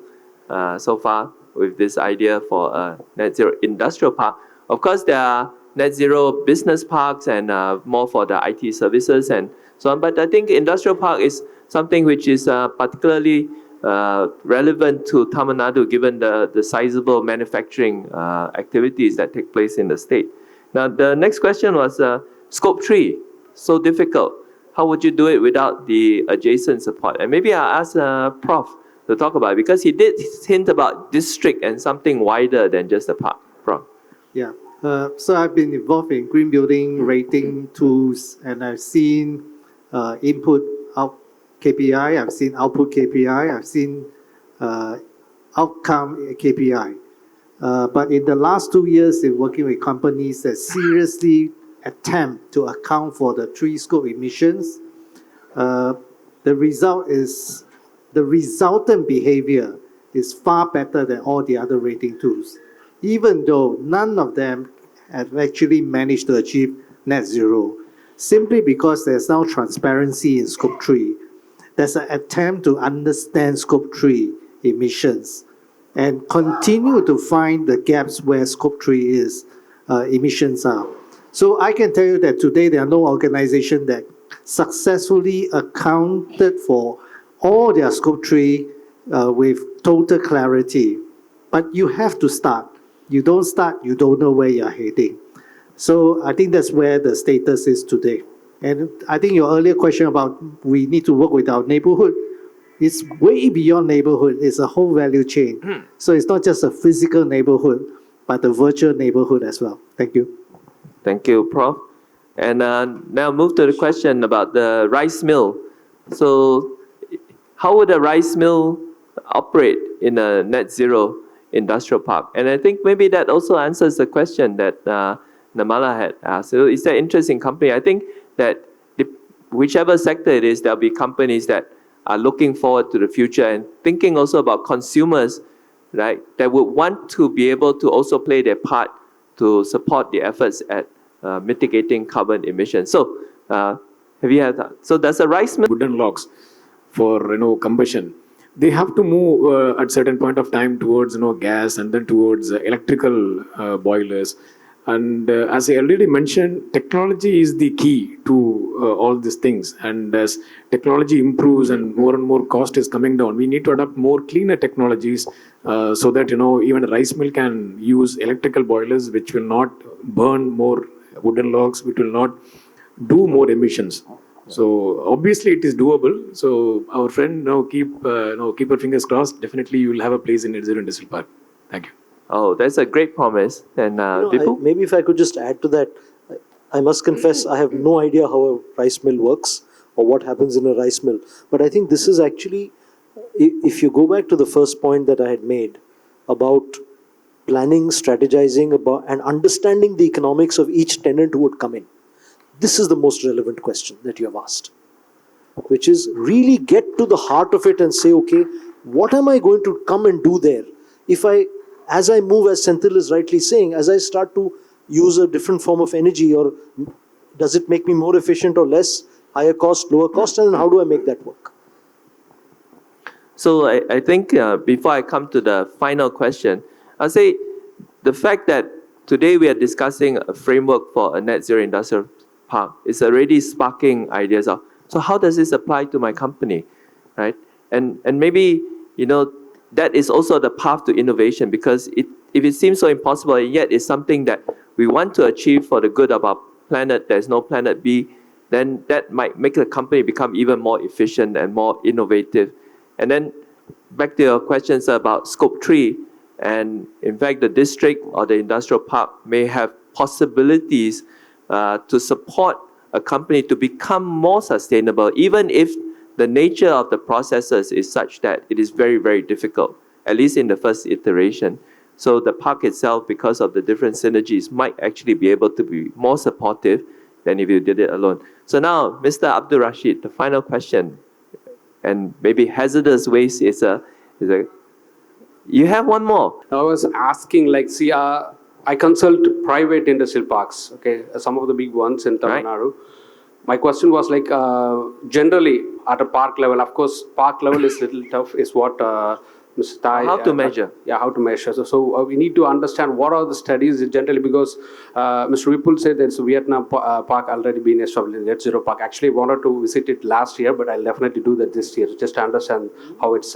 S2: so far with this idea for a net zero industrial park. Of course, there are net zero business parks and more for the IT services and so on. But I think industrial park is something which is particularly relevant to Tamil Nadu given the sizable manufacturing activities that take place in the state. Now, the next question was scope 3, so difficult. How would you do it without the adjacent support? And maybe I'll ask Prof to talk about it, because he did hint about district and something wider than just a park. Prof.
S3: Yeah. So I've been involved in green building rating tools, and I've seen input out KPI, I've seen output KPI, I've seen outcome KPI. But in the last 2 years, in working with companies that seriously attempt to account for the 3 scope emissions, the resultant behavior is far better than all the other rating tools, even though none of them have actually managed to achieve net zero, simply because there's now transparency in scope 3. There's an attempt to understand scope 3 emissions and continue to find the gaps where scope 3 emissions are. So I can tell you that today there are no organizations that successfully accounted for all their scope 3 with total clarity. But you have to start. You don't start, you don't know where you're heading. So I think that's where the status is today. And I think your earlier question about we need to work with our neighborhood, it's way beyond neighborhood. It's a whole value chain. So it's not just a physical neighborhood, but a virtual neighborhood as well. Thank you.
S2: Thank you, Prof. And now move to the question about the rice mill. So how would a rice mill operate in a net zero industrial park? And I think maybe that also answers the question that Namala had asked. So is there interest in company? I think that whichever sector it is, there'll be companies that are looking forward to the future and thinking also about consumers, right, that would want to be able to also play their part to support the efforts at mitigating carbon emissions. So have you had that? So does a rice mill...
S4: Wooden logs for combustion, they have to move at certain point of time towards gas and then towards electrical boilers. And as I already mentioned, technology is the key to all these things. And as technology improves and more cost is coming down, we need to adopt more cleaner technologies so that even a rice mill can use electrical boilers, which will not burn more wooden logs, which will not do more emissions. So obviously it is doable. So our friend, keep our fingers crossed. Definitely you will have a place in Net Zero Industrial Park. Thank you.
S2: Oh, that's a great promise. And Vipul?
S5: Maybe if I could just add to that, I must confess I have no idea how a rice mill works or what happens in a rice mill. But I think this is actually, if you go back to the first point that I had made about planning, strategizing about, and understanding the economics of each tenant who would come in, this is the most relevant question that you have asked, which is really get to the heart of it and say, okay, what am I going to come and do there? As I move, as Senthil is rightly saying, as I start to use a different form of energy, or does it make me more efficient or less, higher cost, lower cost, and how do I make that work?
S2: So I think before I come to the final question, I'll say the fact that today we are discussing a framework for a net zero industrial park is already sparking ideas of, so how does this apply to my company, right? And maybe, that is also the path to innovation, because if it seems so impossible, and yet it's something that we want to achieve for the good of our planet, there's no planet B, then that might make the company become even more efficient and more innovative. And then back to your questions about scope 3, and in fact, the district or the industrial park may have possibilities to support a company to become more sustainable, even if the nature of the processes is such that it is very, very difficult, at least in the first iteration. So the park itself, because of the different synergies, might actually be able to be more supportive than if you did it alone. So now, Mr. Abdul Rashid, the final question, and maybe hazardous waste is a you have one more.
S11: I was asking, I consult private industrial parks, okay, some of the big ones in Tamil Nadu. My question was generally at a park level, of course, park level is a little tough, is what Mr. Thai...
S2: How to measure.
S11: Yeah, how to measure. So we need to understand what are the studies generally, because Mr. Vipul said there's a Vietnam park already been established, Net Zero Park. Actually, I wanted to visit it last year, but I'll definitely do that this year, just to understand how it's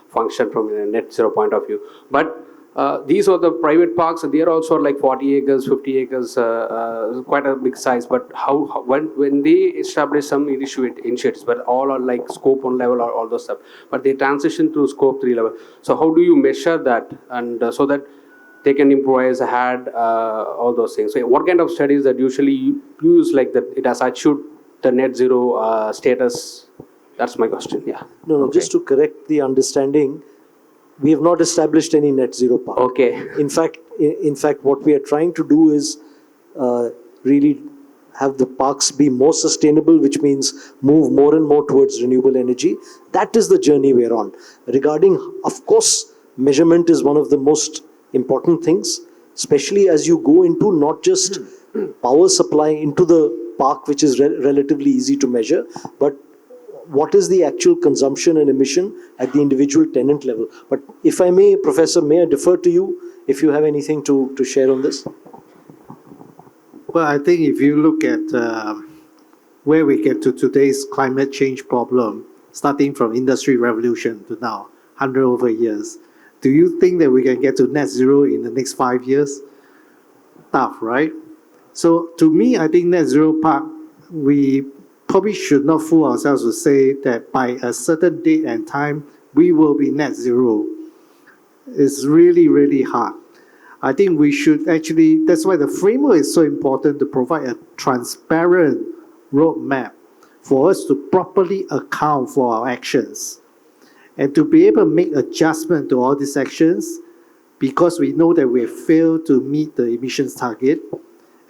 S11: functioned from a net zero point of view. But these are the private parks, and they are also 40 acres, 50 acres, quite a big size. But when they establish some initiatives, but all are scope 1 level or all those stuff, but they transition to scope 3 level. So how do you measure that, and so that they can improvise ahead, all those things? So what kind of studies that usually you use that it has achieved the net zero status? That's my question. Yeah.
S5: No, okay. Just to correct the understanding, we have not established any net zero park.
S11: Okay.
S5: In fact, what we are trying to do is really have the parks be more sustainable, which means move more and more towards renewable energy. That is the journey we are on. Regarding, of course, measurement is one of the most important things, especially as you go into not just power supply into the park, which is relatively easy to measure, but what is the actual consumption and emission at the individual tenant level. But if I may, Professor, may I defer to you if you have anything to share on this?
S3: Well, I think if you look at where we get to today's climate change problem, starting from Industry Revolution to now, 100 over years, do you think that we can get to net zero in the next 5 years? Tough, right? So to me, I think net zero park, we probably should not fool ourselves to say that by a certain date and time, we will be net zero. It's really, really hard. I think we should actually, that's why the framework is so important, to provide a transparent roadmap for us to properly account for our actions and to be able to make adjustment to all these actions, because we know that we have failed to meet the emissions target.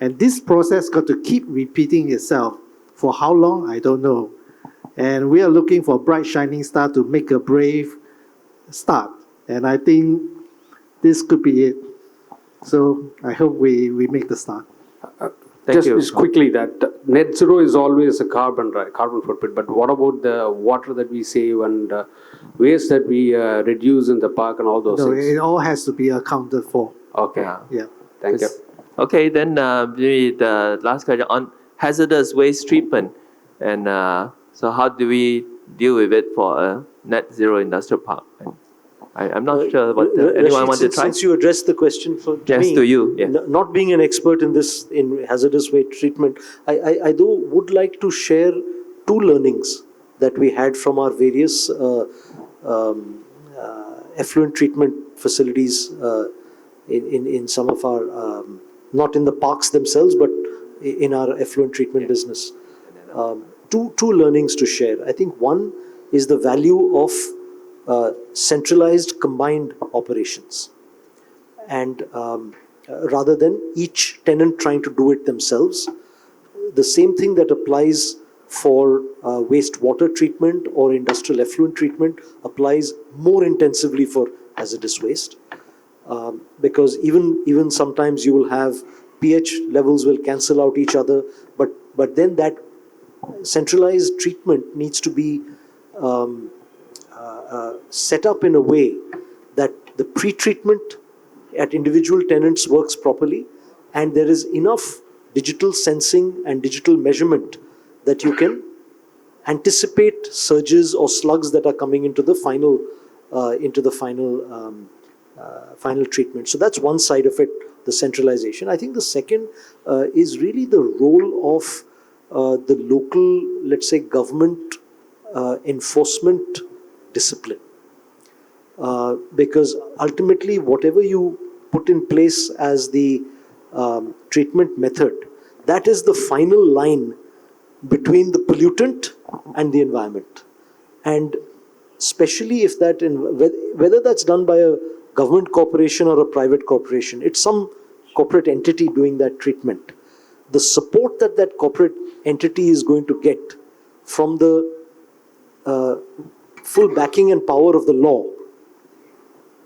S3: And this process got to keep repeating itself. For how long, I don't know. And we are looking for a bright shining star to make a brave start. And I think this could be it. So I hope we make the start.
S11: Just quickly, that net zero is always a carbon footprint. But what about the water that we save and waste that we reduce in the park and all those things?
S3: It all has to be accounted for.
S11: Okay.
S3: Yeah.
S11: Thank you.
S2: Okay, then maybe the last question on hazardous waste treatment. And so how do we deal with it for a net zero industrial park? I'm not sure what anyone wants to try.
S5: Since you addressed the question to me,
S2: to you, yeah.
S5: Not being an expert in this, in hazardous waste treatment, I though would like to share two learnings that we had from our various effluent treatment facilities in some of our, not in the parks themselves, but in our effluent treatment business. Two learnings to share. I think one is the value of centralized combined operations, and rather than each tenant trying to do it themselves. The same thing that applies for wastewater treatment or industrial effluent treatment applies more intensively for hazardous waste, because even sometimes you will have pH levels will cancel out each other, but then that centralized treatment needs to be set up in a way that the pre-treatment at individual tenants works properly, and there is enough digital sensing and digital measurement that you can anticipate surges or slugs that are coming into the final final treatment. So that's one side of it, the centralization. I think the second is really the role of the local, let's say, government enforcement discipline. Because ultimately, whatever you put in place as the treatment method, that is the final line between the pollutant and the environment. And especially if that, whether that's done by a government corporation or a private corporation, it's some corporate entity doing that treatment. The support that that corporate entity is going to get from the full backing and power of the law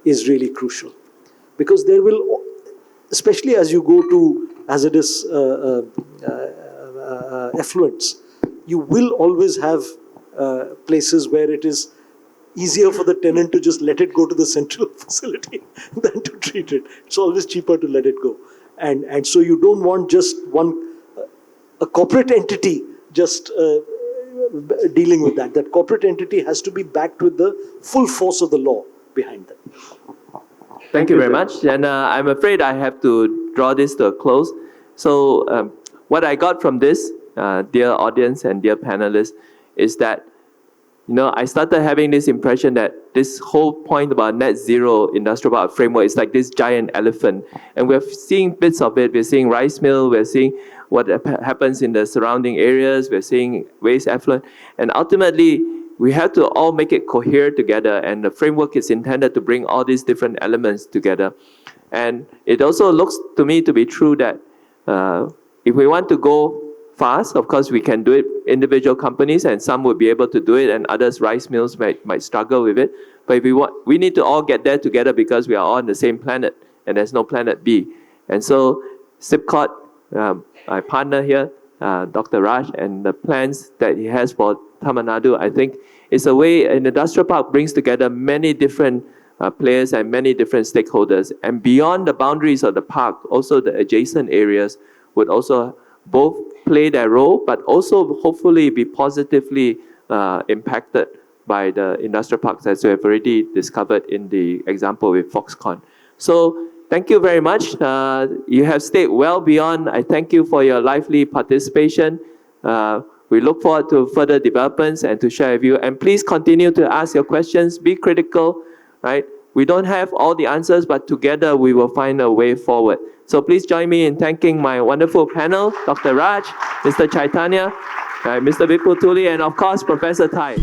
S5: is really crucial. Because there will, especially as you go to hazardous effluents, you will always have places where it is easier for the tenant to just let it go to the central facility than to treat it. It's always cheaper to let it go. And so you don't want just a corporate entity just dealing with that. That corporate entity has to be backed with the full force of the law behind them.
S2: Thank you very much. And I'm afraid I have to draw this to a close. So what I got from this, dear audience and dear panelists, is that I started having this impression that this whole point about net zero industrial park framework is like this giant elephant. And we're seeing bits of it. We're seeing rice mill. We're seeing what happens in the surrounding areas. We're seeing waste effluent. And ultimately, we have to all make it cohere together. And the framework is intended to bring all these different elements together. And it also looks to me to be true that if we want to go fast, of course, we can do it individual companies, and some would be able to do it, and others, rice mills, might struggle with it. But if we need to all get there together because we are all on the same planet, and there's no planet B. And so, SIPCOT, my partner here, Dr. Raj, and the plans that he has for Taman Nadu, I think, is a way an industrial park brings together many different players and many different stakeholders. And beyond the boundaries of the park, also the adjacent areas would also both play their role, but also hopefully be positively impacted by the industrial parks, as we have already discovered in the example with Foxconn. So thank you very much. You have stayed well beyond. I thank you for your lively participation. We look forward to further developments and to share with you. And please continue to ask your questions. Be critical, right? We don't have all the answers, but together we will find a way forward. So please join me in thanking my wonderful panel, Dr. Raj, Mr. Chaitanya, Mr. Vipul Tuli, and of course, Professor Tai.